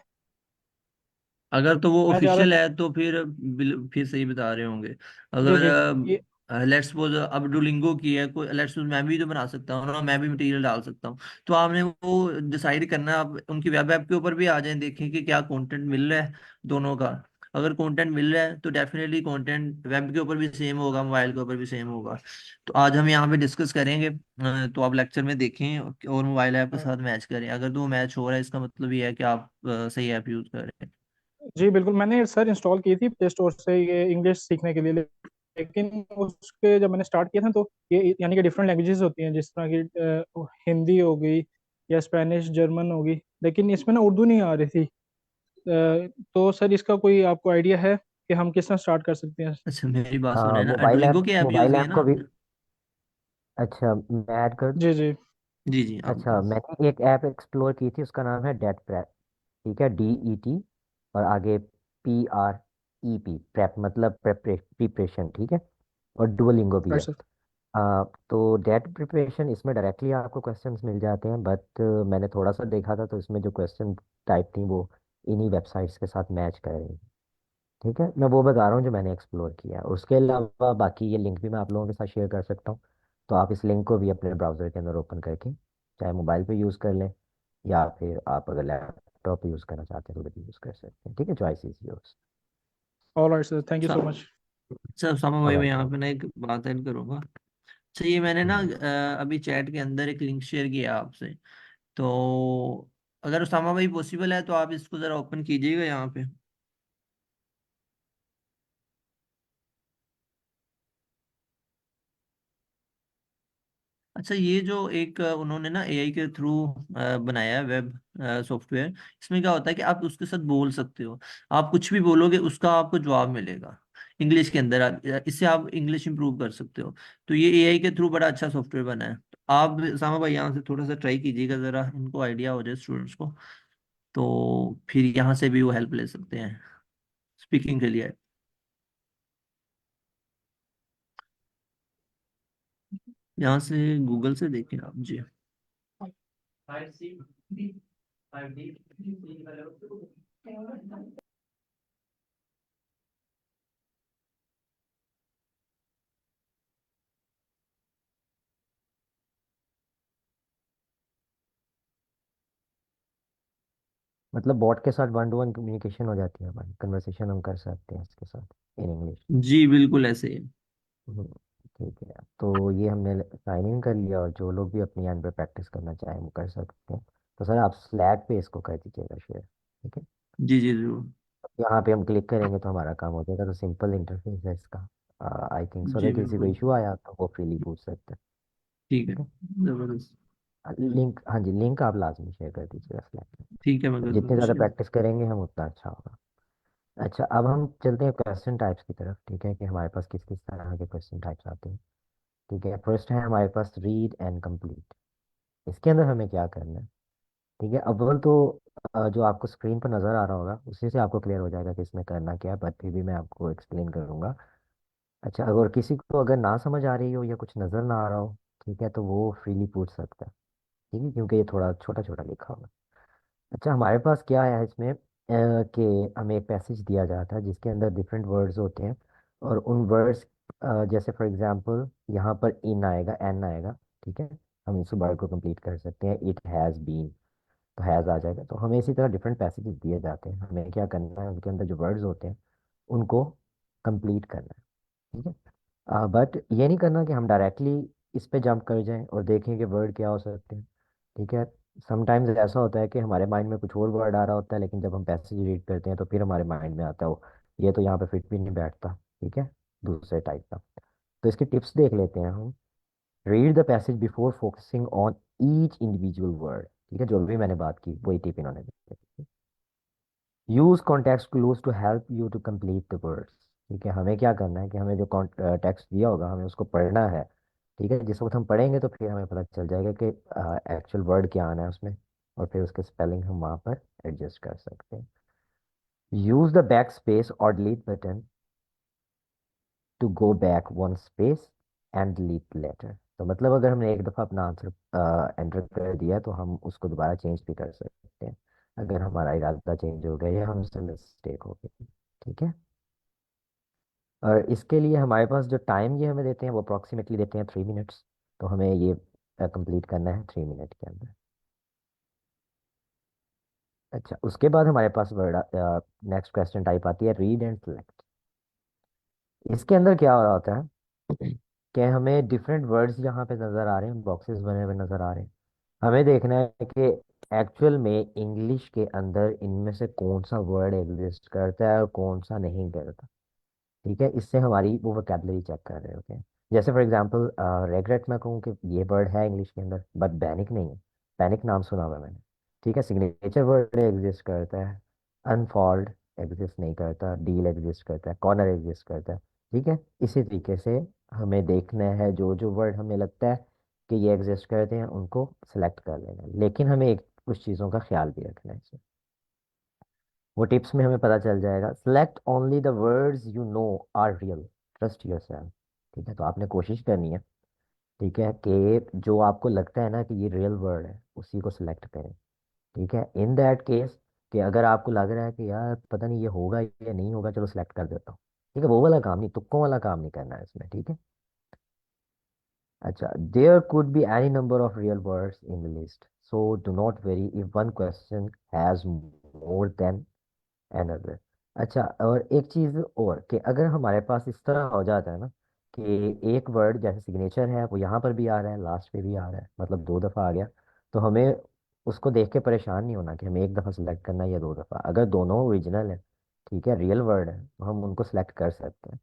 अगर तो वो मैं चाह रहा ऑफिशियल था। है तो फिर फिर सही बता रहे होंगे। जी अगर जी। ये लेट्स सपोज अब डुलिंगो की है कोई, लेट्स सपोज मैं भी तो बना सकता हूँ ना, मैं भी मटेरियल डाल सकता हूँ। तो आपने वो डिसाइड करना है, आप उनकी वेब ऐप के ऊपर भी आ जाएं, देखें कि क्या कंटेंट मिल रहा है दोनों का। अगर कंटेंट मिल रहा है तो डेफिनेटली कंटेंट वेब के ऊपर भी सेम होगा, मोबाइल के ऊपर भी सेम होगा। तो आज हम यहाँ पे डिस्कस करेंगे, तो आप लेक्चर में देखें और मोबाइल ऐप के अ, साथ मैच करें। अगर तो मैच हो रहा है इसका मतलब ये है कि आप सही ऐप यूज कर रहे हैं। जी बिल्कुल, मैंने सर इंस्टॉल की थी प्ले स्टोर से ये इंग्लिश सीखने के लिए, लेकिन उसके जब मैंने स्टार्ट किया था तो ये यानी कि डिफरेंट लैंग्वेजेस होती हैं, जिस तरह की हिंदी हो गई या स्पेनिश जर्मन हो गई, लेकिन इसमें ना उर्दू नहीं आ रही थी। तो सर इसका कोई आपको आइडिया है कि हम किस तरह स्टार्ट कर सकते हैं? अच्छा मेरी बात सुने ना, मोबाइल डुलिंगो ऐप की ऐप यूज मोबाइल की है ऐप ना को भी। आपने? अच्छा, मैं ऐड कर दूं? जी जी। जी जी आप अच्छा, बताओ। मैंने एक ऐप एक्सप्लोर की थी, उसका नाम है डेट प्रेप। ठीक है, DET और आगे PREP, प्रेप मतलब प्रिपरेशन, ठीक है। और डुओलिंगो भी राइट है। सर। तो डेट प्रिपरेशन, इसमें डायरेक्टली आपको क्वेश्चंस मिल जाते हैं, बट मैंने थोड़ा सा देखा था तो इसमें जो क्वेश्चन टाइप थी वो इन्हीं वेबसाइट्स के साथ मैच कर रही थी। ठीक है, मैं वो बता रहा हूँ जो मैंने एक्सप्लोर किया है। उसके अलावा बाकी ये लिंक भी मैं आप लोगों के साथ शेयर कर सकता हूँ। तो आप इस लिंक को भी अपने ब्राउज़र के अंदर ओपन करके चाहे मोबाइल पे यूज़ कर लें, या फिर आप अगर लैपटॉप यूज़ करना चाहते हैं तो भी यूज़ कर सकते हैं। ठीक है, choice is yours. All right sir, thank you so much. अच्छा सामा भाई, मैं यहाँ वेलकम। पे ना एक बात ऐड करूंगा। अच्छा ये मैंने ना अभी चैट के अंदर एक लिंक शेयर किया आपसे, तो अगर उसामा भाई पॉसिबल है तो आप इसको जरा ओपन कीजिएगा यहाँ पे। अच्छा ये जो एक उन्होंने ना एआई के थ्रू बनाया है वेब सॉफ्टवेयर, इसमें क्या होता है कि आप उसके साथ बोल सकते हो। आप कुछ भी बोलोगे उसका आपको जवाब मिलेगा इंग्लिश के अंदर। इससे आप इंग्लिश इंप्रूव कर सकते हो। तो ये एआई के थ्रू बड़ा अच्छा सॉफ्टवेयर बना है। तो आप सामा भाई यहाँ से थोड़ा सा ट्राई कीजिएगा, जरा इनको आइडिया हो जाए स्टूडेंट्स को, तो फिर यहाँ से भी वो हेल्प ले सकते हैं स्पीकिंग के लिए। यहाँ से गूगल से देखें आप जी। मतलब बॉट के साथ वन टू वन कम्युनिकेशन हो जाती है, हमारी कन्वर्सेशन हम कर सकते हैं इसके साथ इन इंग्लिश। जी बिल्कुल ऐसे ही। ठीक है, तो ये हमने साइन इन कर लिया, और जो लोग भी अपनी एंड पे प्रैक्टिस करना चाहें वो कर सकते हैं। तो सर आप स्लैक पे इसको कर दीजिएगा शेयर। ठीक है, जी जी जरूर। यहाँ पे हम क्लिक करेंगे तो हमारा काम हो जाएगा। तो सिंपल इंटरफेस है इसका। आई थिंक सो जी अगर किसी को बिल्कुल। इशू आया तो वो फ्रीली पूछ सकते हैं। ठीक है, ठीक है, जबरदस्त। लिंक, हाँ जी, लिंक आप लाजमी शेयर कर दीजिएगा स्लैक ठीक है मैं में। कर जितनी दूंगा ज़्यादा शेयर। प्रैक्टिस करेंगे हम उतना अच्छा होगा। अच्छा, अब हम चलते हैं क्वेश्चन टाइप्स की तरफ। ठीक है, कि हमारे पास किस किस तरह के क्वेश्चन टाइप्स आते हैं। ठीक है, फर्स्ट है हमारे पास रीड एंड कंप्लीट। इसके अंदर हमें क्या करना है? ठीक है, अव्वल तो जो आपको स्क्रीन पर नज़र आ रहा होगा उसी से आपको क्लियर हो जाएगा कि इसमें करना क्या है, बट फिर भी मैं आपको एक्सप्लेन करूंगा। अच्छा, अगर किसी को अगर ना समझ आ रही हो या कुछ नज़र ना आ रहा हो, ठीक है, तो वो फ्रीली पूछ सकता है। ठीक है, क्योंकि ये थोड़ा छोटा छोटा लिखा होगा। अच्छा, हमारे पास क्या है इसमें कि हमें एक पैसेज दिया जाता है जिसके अंदर डिफरेंट वर्ड्स होते हैं, और उन वर्ड्स, जैसे फॉर एग्जांपल यहाँ पर इन आएगा, एन आएगा। ठीक है, हम इस वर्ड को कंप्लीट कर सकते हैं, इट हैज़ बीन, तो हैज़ आ जाएगा। तो हमें इसी तरह डिफरेंट पैसेजेस दिए जाते हैं, हमें क्या करना है उनके अंदर जो वर्ड्स होते हैं उनको कंप्लीट करना है। ठीक है, बट ये नहीं करना कि हम डायरेक्टली इस पे जंप कर जाएं और देखें कि वर्ड क्या हो सकते हैं। ठीक है, समटाइम्स ऐसा होता है कि हमारे माइंड में कुछ और वर्ड आ रहा होता है, लेकिन जब हम पैसेज रीड करते हैं तो फिर हमारे माइंड में आता है "ओ, ये तो यहाँ पे फिट भी नहीं बैठता"। ठीक है, दूसरे टाइप का। तो इसके टिप्स देख लेते हैं हम। Read the passage before focusing on each individual word. ठीक है, जो भी मैंने बात की वही टिप इन्होंने दी। Use context clues to help you to complete the words. ठीक है, हमें क्या करना है कि हमें जो टेक्स्ट दिया होगा हमें उसको पढ़ना है। ठीक है, जिस वक्त हम पढ़ेंगे तो फिर हमें पता चल जाएगा कि एक्चुअल वर्ड क्या आना है उसमें, और फिर उसके स्पेलिंग हम वहाँ पर एडजस्ट कर सकते हैं। Use the backspace or delete button to go back one space and delete letter. तो मतलब अगर हमने एक दफ़ा अपना आंसर एंटर कर दिया तो हम उसको दोबारा चेंज भी कर सकते हैं अगर हमारा इरादा चेंज हो गया या हमसे मिस्टेक हो गई। ठीक है, और इसके लिए हमारे पास जो टाइम ये हमें देते हैं वो अप्रॉक्सीमेटली देते हैं 3 मिनट्स। तो हमें ये कंप्लीट करना है 3 मिनट के अंदर। अच्छा, उसके बाद हमारे पास वर्ड नेक्स्ट क्वेश्चन टाइप आती है रीड एंड सेलेक्ट। इसके अंदर क्या हो रहा होता है कि हमें डिफरेंट वर्ड्स यहाँ पे नज़र आ रहे हैं, बॉक्सेस बने हुए नज़र आ रहे हैं। हमें देखना है कि एक्चुअल में इंग्लिश के अंदर इनमें से कौन सा वर्ड एग्जिस्ट करता है और कौन सा नहीं करता। ठीक है, इससे हमारी वो वोकेबलरी चेक कर रहे होते हैं। जैसे फॉर एग्जांपल रेगरेट मैं कहूँ कि ये वर्ड है इंग्लिश के अंदर बट पैनिक नहीं है। पैनिक नाम सुना हुआ है मैंने। ठीक है, सिग्नेचर वर्ड एग्जिस्ट करता है, अनफॉल्ड एग्जिस्ट नहीं करता, डील एग्जिस्ट करता है, कॉर्नर एग्जिस्ट करता है। ठीक है, इसी तरीके से हमें देखना है जो जो वर्ड हमें लगता है कि ये एग्जिस्ट करते हैं उनको सेलेक्ट कर लेना है। लेकिन हमें एक कुछ चीज़ों का ख्याल भी रखना है इसमें। वो टिप्स में हमें पता चल जाएगा। Select only the words you know are real, trust yourself. ठीक है, तो आपने कोशिश करनी है, ठीक है, कि जो आपको लगता है ना कि ये रियल वर्ड है उसी को सिलेक्ट करें। ठीक है, इन दैट केस कि अगर आपको लग रहा है कि यार पता नहीं ये होगा या नहीं होगा, चलो सिलेक्ट कर देता हूँ। ठीक है, वो वाला काम नहीं, तुक्कों वाला काम नहीं करना है इसमें। ठीक है, अच्छा, there could be any number of real words in the list, so do not worry if one question has more than another. अच्छा, और एक चीज़ और कि अगर हमारे पास इस तरह हो जाता है ना कि एक वर्ड जैसे सिग्नेचर है वो यहाँ पर भी आ रहा है लास्ट पे भी आ रहा है, मतलब 2 दफ़ा आ गया, तो हमें उसको देख के परेशान नहीं होना कि हमें एक दफ़ा सेलेक्ट करना है या 2 दफ़ा। अगर दोनों ओरिजिनल है, ठीक है, रियल वर्ड है, तो हम उनको सेलेक्ट कर सकते हैं।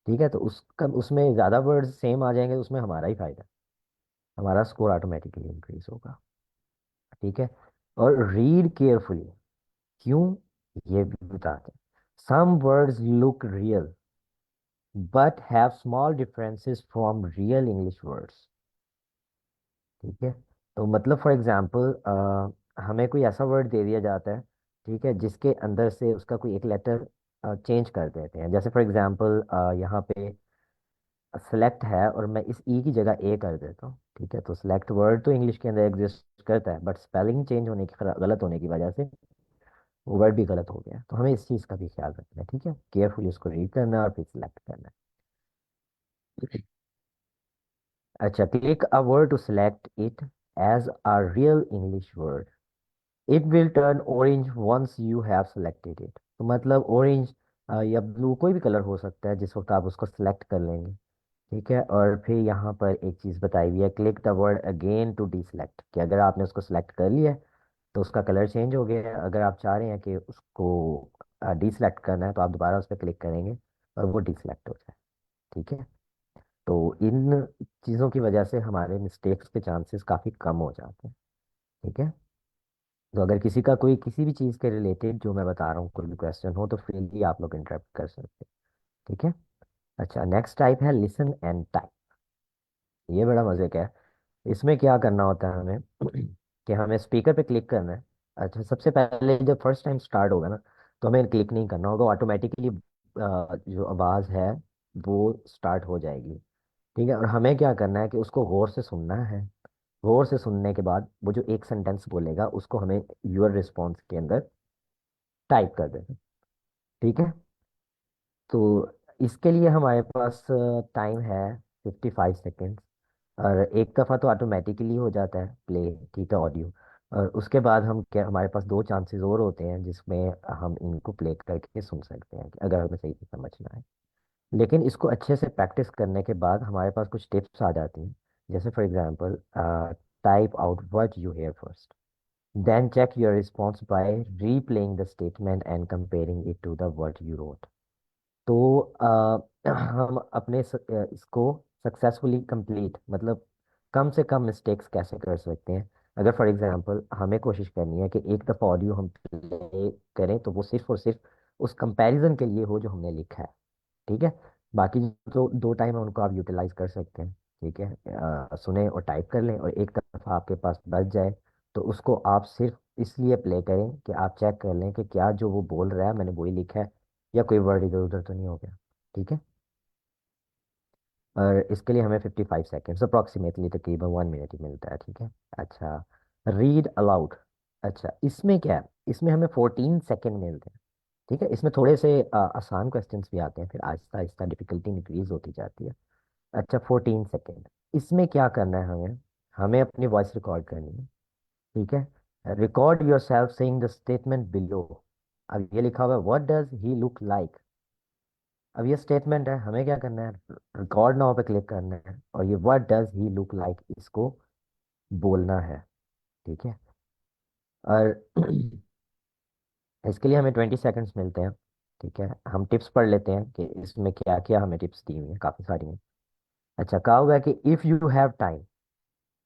ठीक है, तो उसका उसमें ज़्यादा वर्ड सेम आ जाएंगे तो उसमें हमारा ही फायदा है, हमारा स्कोर ऑटोमेटिकली इंक्रीज होगा। ठीक है, और रीड केयरफुली। क्यों, ये भी बताते हैं। Some words look real but have small differences from real English words. ठीक है, तो मतलब फॉर एग्जांपल हमें कोई ऐसा वर्ड दे दिया जाता है, ठीक है, जिसके अंदर से उसका कोई एक लेटर चेंज कर देते हैं। जैसे फॉर एग्जांपल यहाँ पे सेलेक्ट है और मैं इस ई की जगह ए कर देता हूँ। ठीक है, तो सेलेक्ट वर्ड तो इंग्लिश के अंदर एग्जिस्ट करता है बट स्पेलिंग चेंज होने की गलत होने की वजह से वो वर्ड भी गलत हो गया। तो हमें इस चीज़ का भी ख्याल रखना है। ठीक है, केयरफुली उसको रीड करना है और फिर सिलेक्ट करना है। अच्छा, click a word to select it as a real English word. It will turn orange once you have selected it. तो मतलब ऑरेंज या ब्लू कोई भी कलर हो सकता है जिस वक्त आप उसको सेलेक्ट कर लेंगे। ठीक है, और फिर यहाँ पर एक चीज़ बताई हुई है, click the word again to deselect, कि अगर आपने उसको सेलेक्ट कर लिया है तो उसका कलर चेंज हो गया है। अगर आप चाह रहे हैं कि उसको डी सेलेक्ट करना है तो आप दोबारा उस पर क्लिक करेंगे और वो डी सेलेक्ट हो जाए। ठीक है, तो इन चीज़ों की वजह से हमारे मिस्टेक्स के चांसेस काफ़ी कम हो जाते हैं। ठीक है, तो अगर किसी का कोई किसी भी चीज़ के रिलेटेड जो मैं बता रहा हूँ कोई भी क्वेश्चन हो तो फ्रीली आप लोग इंटरेक्ट कर सकते हैं। ठीक है, अच्छा, नेक्स्ट टाइप है लिसन एंड टाइप। ये बड़ा मज़े का है। इसमें क्या करना होता है हमें कि हमें स्पीकर पे क्लिक करना है। अच्छा, सबसे पहले जब फर्स्ट टाइम स्टार्ट होगा ना तो हमें क्लिक नहीं करना होगा, ऑटोमेटिकली जो आवाज़ है वो स्टार्ट हो जाएगी। ठीक है, और हमें क्या करना है कि उसको गौर से सुनना है। गौर से सुनने के बाद वो जो एक सेंटेंस बोलेगा उसको हमें यूर रिस्पॉन्स के अंदर टाइप कर देना। ठीक है, तो इसके लिए हमारे पास टाइम है 55 सेकेंड्स, और एक दफ़ा तो ऑटोमेटिकली हो जाता है प्ले। ठीक है, ऑडियो, और उसके बाद हम क्या, हमारे पास 2 चांसेस और होते हैं जिसमें हम इनको प्ले करके सुन सकते हैं अगर हमें सही से समझना है। लेकिन इसको अच्छे से प्रैक्टिस करने के बाद हमारे पास कुछ टिप्स आ जाती हैं। जैसे for example type out what you hair first. Then check your response by replaying the statement and comparing it to the what you wrote. तो हम अपने इसको सक्सेसफुली कंप्लीट मतलब कम से कम मिस्टेक्स कैसे कर सकते हैं। अगर फॉर एग्जांपल हमें कोशिश करनी है कि एक दफ़ा ऑडियो हम प्ले करें तो वो सिर्फ और सिर्फ उस कंपैरिजन के लिए हो जो हमने लिखा है। ठीक है, बाकी जो दो टाइम है उनको आप यूटिलाइज कर सकते हैं। ठीक है, सुने और टाइप कर लें, और एक दफ़ा आपके पास बच जाए तो उसको आप सिर्फ इसलिए प्ले करें कि आप चेक कर लें कि क्या जो वो बोल रहा है मैंने वही लिखा है या कोई वर्ड इधर उधर तो नहीं हो गया। ठीक है, और इसके लिए हमें 55 सेकेंड्स अप्रॉक्सीमेटली तकरीबन 1 मिनट ही मिलता है। ठीक है, अच्छा, रीड अलाउड। अच्छा, इसमें क्या है, इसमें हमें 14 सेकेंड मिलते हैं। ठीक है, इसमें थोड़े से आसान क्वेश्चंस भी आते हैं, फिर आहिस्ता आहिस्ता डिफिकल्टी इंक्रीज होती जाती है। अच्छा, 14 सेकेंड, इसमें क्या करना है, हमें हमें अपनी वॉइस रिकॉर्ड करनी है। ठीक है, record your self saying the statement below. अब ये लिखा हुआ है what does he look like. अब ये स्टेटमेंट है, हमें क्या करना है, रिकॉर्ड नाउ पे क्लिक करना है और ये what does he look like इसको बोलना है। ठीक है, और इसके लिए हमें 20 सेकेंड्स मिलते हैं। ठीक है, हम टिप्स पढ़ लेते हैं कि इसमें क्या क्या हमें टिप्स दी हुई हैं, काफ़ी सारी हैं। अच्छा, कहा हुआ है कि इफ़ यू हैव टाइम।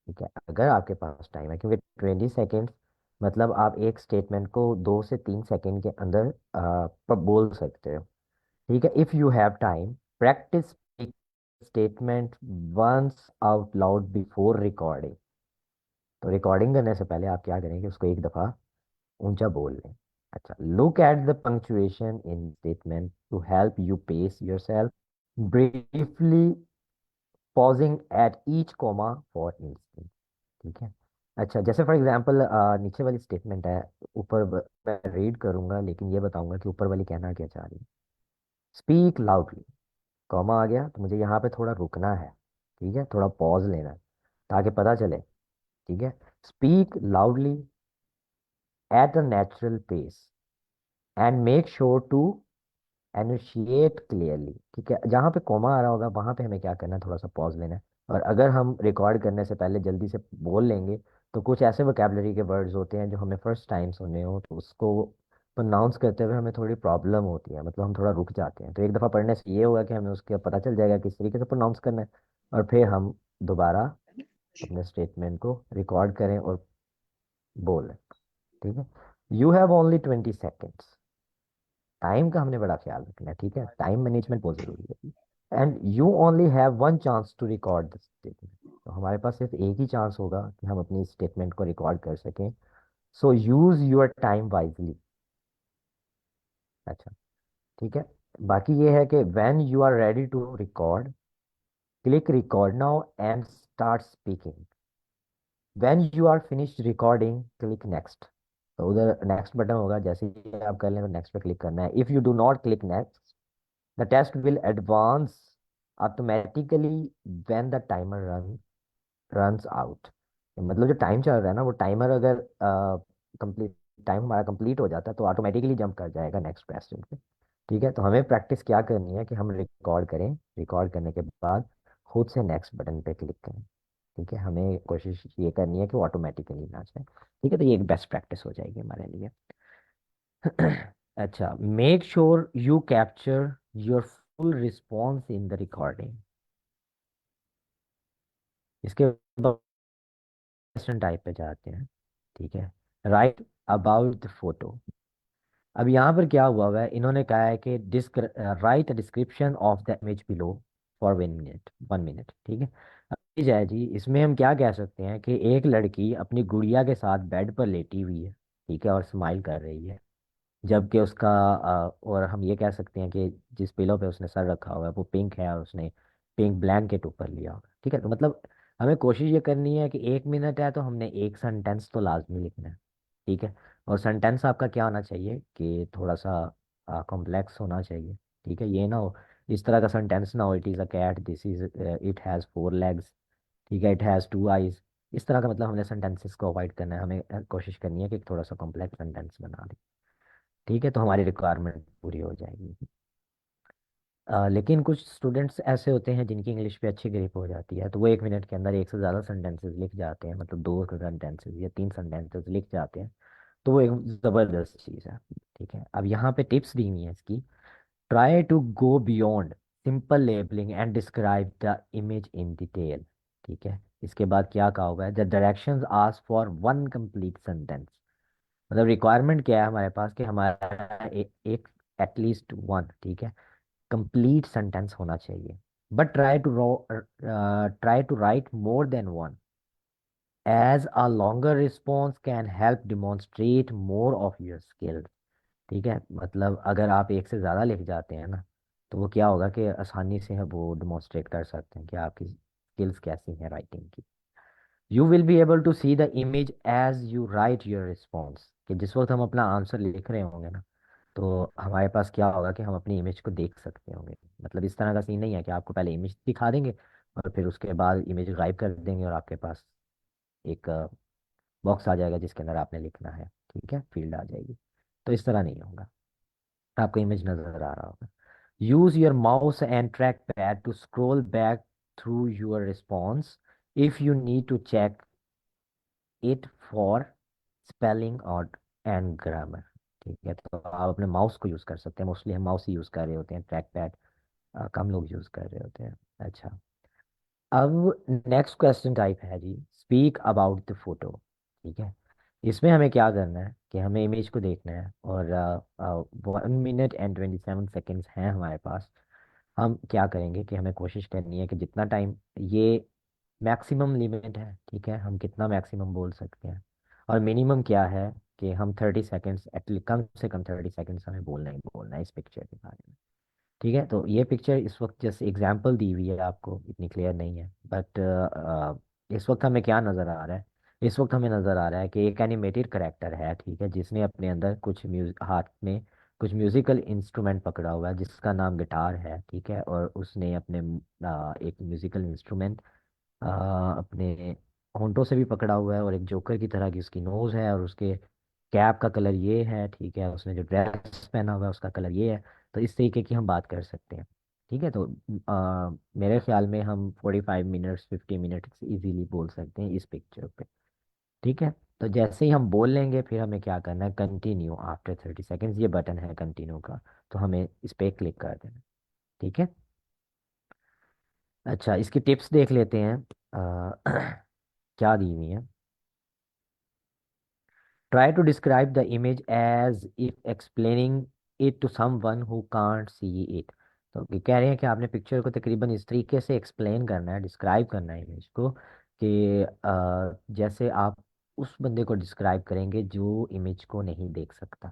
ठीक है, अगर आपके पास टाइम है, क्योंकि 20 सेकेंड्स मतलब आप एक स्टेटमेंट को 2 से 3 सेकेंड के अंदर बोल सकते हो। ठीक है, if you have time practice statement once out loud before recording. तो रिकॉर्डिंग करने से पहले आप क्या करेंगे, उसको एक दफ़ा ऊंचा बोल लें। अच्छा, look at the punctuation in statement to help you pace yourself briefly pausing at each comma for instance. ठीक है, अच्छा, जैसे फॉर एग्जांपल नीचे वाली स्टेटमेंट है, मैं रीड करूंगा लेकिन ये बताऊंगा कि ऊपर वाली कहना क्या चाह रही है। स्पीक लाउडली, कॉमा आ गया तो मुझे यहाँ पे थोड़ा रुकना है। ठीक है, थोड़ा पॉज लेना है ताकि पता चले। ठीक है, speak loudly at a natural pace and make sure to enunciate clearly. ठीक है, जहाँ पे कोमा आ रहा होगा वहाँ पे हमें क्या करना है, थोड़ा सा पॉज लेना है। और अगर हम रिकॉर्ड करने से पहले जल्दी से बोल लेंगे तो कुछ ऐसे वोकेबलरी के वर्ड्स होते हैं जो हमें फर्स्ट टाइम सुने हो तो उसको प्रोनाउंस करते हुए हमें थोड़ी प्रॉब्लम होती है, मतलब हम थोड़ा रुक जाते हैं। तो एक दफ़ा पढ़ने से ये होगा कि हमें उसके पता चल जाएगा किस तरीके से प्रोनाउंस करना है, और फिर हम दोबारा अपने स्टेटमेंट को रिकॉर्ड करें और बोलें। ठीक है, you have only 20 seconds. Time का हमने बड़ा ख्याल रखना है। ठीक है, टाइम मैनेजमेंट बहुत ज़रूरी है। And you only have one chance to record the statement. तो हमारे पास सिर्फ एक ही चांस होगा कि हम अपनी स्टेटमेंट को रिकॉर्ड कर सकें। So use your time wisely. अच्छा, ठीक है, बाकी ये है कि when you are ready to record click record now and start speaking. When you are finished recording click next. तो उधर नेक्स्ट बटन होगा, जैसे ही आप कर लें तो नेक्स्ट पे क्लिक करना है। If you do not click next the test will advance automatically when the timer runs out। मतलब जो टाइम चल रहा है ना, वो टाइमर अगर कंप्लीट टाइम हमारा कंप्लीट हो जाता है तो ऑटोमेटिकली जंप कर जाएगा नेक्स्ट क्वेश्चन पे। ठीक है, तो हमें प्रैक्टिस क्या करनी है कि हम रिकॉर्ड करें, रिकॉर्ड करने के बाद खुद से नेक्स्ट बटन पे क्लिक करें। ठीक है, हमें कोशिश ये करनी है कि वो ऑटोमेटिकली ना जाए। ठीक है, तो ये एक बेस्ट प्रैक्टिस हो जाएगी हमारे लिए। अच्छा, make sure you capture your full response in the recording. इसके बाद क्वेश्चन टाइप पे जाते हैं। ठीक है, राइट अबाउट द फोटो। अब यहाँ पर क्या हुआ है, इन्होंने कहा है कि right description of the image below for 1 minute 1 minute. ठीक है, अब ये जाए जी, इसमें हम क्या कह सकते हैं कि एक लड़की अपनी गुड़िया के साथ बेड पर लेटी हुई है। ठीक है, और स्माइल कर रही है, जबकि उसका और हम ये कह सकते हैं कि जिस पिलो पे उसने सर रखा हुआ है वो पिंक है और उसने पिंक ब्लैंकेट ऊपर लिया हुआ है। ठीक है, तो मतलब हमें कोशिश ये करनी है कि 1 मिनट है तो हमने एक सेंटेंस तो लाजमी लिखना है। ठीक है, और सेंटेंस आपका क्या होना चाहिए कि थोड़ा सा कॉम्प्लेक्स होना चाहिए। ठीक है, ये ना हो इस तरह का सेंटेंस ना हो, it is a cat, this is it has 4 legs. ठीक है, इट हैज़ 2 आइज। इस तरह का मतलब हमने सेंटेंसेस को अवॉइड करना है, हमें कोशिश करनी है कि थोड़ा सा कॉम्प्लेक्स सेंटेंस बना दें। ठीक है, तो हमारी रिक्वायरमेंट पूरी हो जाएगी। लेकिन कुछ स्टूडेंट्स ऐसे होते हैं जिनकी इंग्लिश पे अच्छी ग्रिप हो जाती है, तो वो 1 मिनट के अंदर एक से ज़्यादा सेंटेंसेस लिख जाते हैं, मतलब 2 सेंटेंसेस या 3 सेंटेंसेस लिख जाते हैं। तो वो एक ज़बरदस्त चीज़ है। ठीक है, अब यहाँ पे टिप्स दी हुई हैं इसकी। Try to go beyond simple labelling and describe the image in detail. ठीक है, इसके बाद क्या कहा हुआ है, the directions ask for one complete sentence. मतलब रिक्वायरमेंट क्या है हमारे पास कि हमारा एक एटलीस्ट वन, ठीक है, कंप्लीट सेंटेंस होना चाहिए। But try to write more than one, as a longer response can help demonstrate more of your skills. ठीक है, मतलब अगर आप एक से ज़्यादा लिख जाते हैं ना, तो वो क्या होगा कि आसानी से वो डिमॉन्स्ट्रेट कर सकते हैं कि आपकी स्किल्स कैसी हैं राइटिंग की। You will be able to see the image as you write your response, कि जिस वक्त हम अपना आंसर लिख रहे होंगे ना, तो हमारे पास क्या होगा कि हम अपनी इमेज को देख सकते होंगे। मतलब इस तरह का सीन नहीं है कि आपको पहले इमेज दिखा देंगे और फिर उसके बाद इमेज गायब कर देंगे और आपके पास एक बॉक्स आ जाएगा जिसके अंदर आपने लिखना है। ठीक है, फील्ड आ जाएगी। तो इस तरह नहीं होगा, आपको इमेज नजर आ रहा होगा। Use your mouse and trackpad to scroll back through your response if you need to check it for spelling or and grammar. ठीक है, तो आप अपने माउस को यूज़ कर सकते हैं, मोस्टली हम माउस ही यूज़ कर रहे होते हैं, ट्रैक पैड कम लोग यूज़ कर रहे होते हैं। अच्छा, अब नेक्स्ट क्वेश्चन टाइप है जी, स्पीक अबाउट द फोटो। ठीक है, इसमें हमें क्या करना है कि हमें इमेज को देखना है और 1 मिनट एंड 27 सेकेंड्स हैं हमारे पास। हम क्या करेंगे कि हमें कोशिश करनी है कि जितना टाइम, ये मैक्सिमम लिमिट है, ठीक है, हम कितना मैक्सिमम बोल सकते हैं, और मिनिमम क्या है कि हम 30 सेकेंड्स एटलीस्ट, कम से कम 30 सेकेंड्स हमें बोलना है इस पिक्चर के बारे में। ठीक है, तो ये पिक्चर इस वक्त जैसे एग्जांपल दी हुई है, आपको इतनी क्लियर नहीं है, बट इस वक्त हमें क्या नज़र आ रहा है, इस वक्त हमें नज़र आ रहा है कि एक एनिमेटेड करेक्टर है, ठीक है, जिसने अपने अंदर कुछ म्यूजिक, हाथ में कुछ म्यूजिकल इंस्ट्रूमेंट पकड़ा हुआ है जिसका नाम गिटार है। ठीक है, और उसने अपने एक म्यूजिकल इंस्ट्रूमेंट अपने होंठों से भी पकड़ा हुआ है, और एक जोकर की तरह की उसकी नोज है, और उसके कैप का कलर ये है। ठीक है, उसने जो ड्रेस पहना हुआ है उसका कलर ये है। तो इस तरीके की हम बात कर सकते हैं। ठीक है, तो मेरे ख्याल में हम 45 मिनट्स 50 मिनट्स इजीली बोल सकते हैं इस पिक्चर पे। ठीक है, तो जैसे ही हम बोल लेंगे फिर हमें क्या करना है, कंटिन्यू आफ्टर 30 सेकेंड्स, ये बटन है कंटिन्यू का, तो हमें इस पे क्लिक कर देना। ठीक है, अच्छा, इसकी टिप्स देख लेते हैं। क्या दी हुई है। Try to describe the image as if explaining it to someone who can't see it. तो ये कह रहे हैं कि आपने पिक्चर को तकरीबन इस तरीके से एक्सप्लेन करना है, डिस्क्राइब करना है इमेज को, कि जैसे आप उस बंदे को डिस्क्राइब करेंगे जो इमेज को नहीं देख सकता।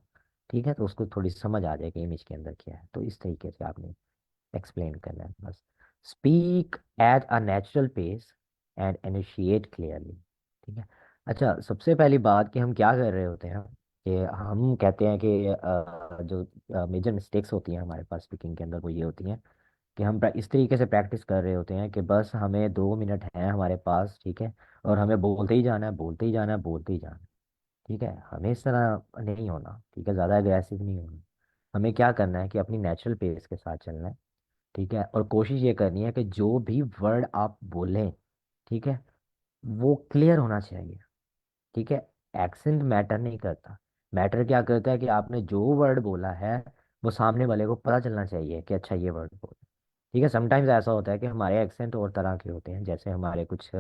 ठीक है, तो उसको थोड़ी समझ आ जाएगी इमेज के अंदर क्या है, तो इस तरीके से आपने एक्सप्लेन करना है बस। Speak at a natural pace and initiate clearly. ठीक है, अच्छा, सबसे पहली बात कि हम क्या कर रहे होते हैं कि हम कहते हैं कि जो मेजर मिस्टेक्स होती हैं हमारे पास स्पीकिंग के अंदर, वो ये होती हैं कि हम इस तरीके से प्रैक्टिस कर रहे होते हैं कि बस हमें 2 मिनट हैं हमारे पास, ठीक है, और हमें बोलते ही जाना है, बोलते ही जाना है, बोलते ही जाना है। ठीक है, हमें इस तरह नहीं होना, ठीक है, ज़्यादा एग्रेसिव नहीं होना। हमें क्या करना है कि अपनी नेचुरल पेस के साथ चलना है। ठीक है, और कोशिश ये करनी है कि जो भी वर्ड आप बोलें, ठीक है, वो क्लियर होना चाहिए। ठीक है, एक्सेंट मैटर नहीं करता। मैटर क्या करता है कि आपने जो वर्ड बोला है वो सामने वाले को पता चलना चाहिए कि अच्छा ये वर्ड बोला। ठीक है, समटाइम्स ऐसा होता है कि हमारे एक्सेंट और तरह के होते हैं, जैसे हमारे कुछ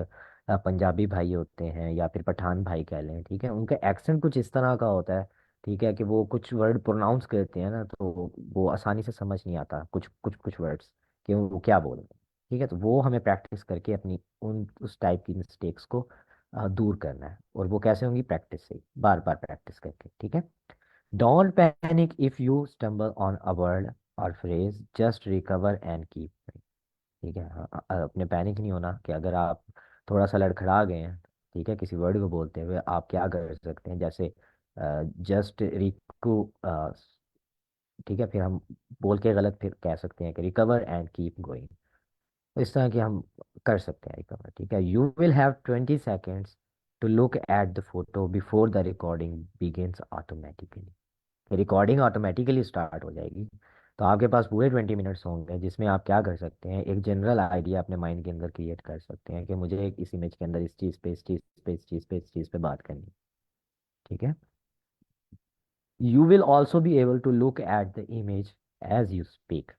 पंजाबी भाई होते हैं या फिर पठान भाई कह लें, ठीक है, उनका एक्सेंट कुछ इस तरह का होता है। ठीक है, कि वो कुछ वर्ड प्रोनाउंस करते हैं ना, तो वो आसानी से समझ नहीं आता कुछ कुछ कुछ वर्ड्स कि वो क्या बोल रहे हैं। ठीक है, तो वो हमें प्रैक्टिस करके अपनी उन उस टाइप की मिस्टेक्स को दूर करना है, और वो कैसे होंगी, प्रैक्टिस से, बार बार प्रैक्टिस करके। ठीक है, don't panic if you stumble on a word और phrase, just recover and keep. ठीक है, हाँ, अपने पैनिक नहीं होना कि अगर आप थोड़ा सा लड़खड़ा गए हैं, ठीक है, किसी वर्ड को बोलते हुए, आप क्या कर सकते हैं, जैसे जस्ट रिकू, ठीक है, फिर हम बोल के गलत फिर कह सकते हैं कि रिकवर एंड कीप गोइंग। तो इस तरह की हम कर सकते हैं रिकवर। ठीक है, you will have 20 seconds to look at the photo before the recording begins automatically. Recording automatically start हो जाएगी तो आपके पास पूरे 20 मिनट्स होंगे जिसमें आप क्या कर सकते हैं, एक जनरल आइडिया अपने माइंड के अंदर क्रिएट कर सकते हैं कि मुझे एक इस इमेज के अंदर इस चीज़ पे इस चीज़ पे इस चीज़ पे इस चीज़ पे बात करनी है। ठीक है। You will also be able to look at the image as you speak.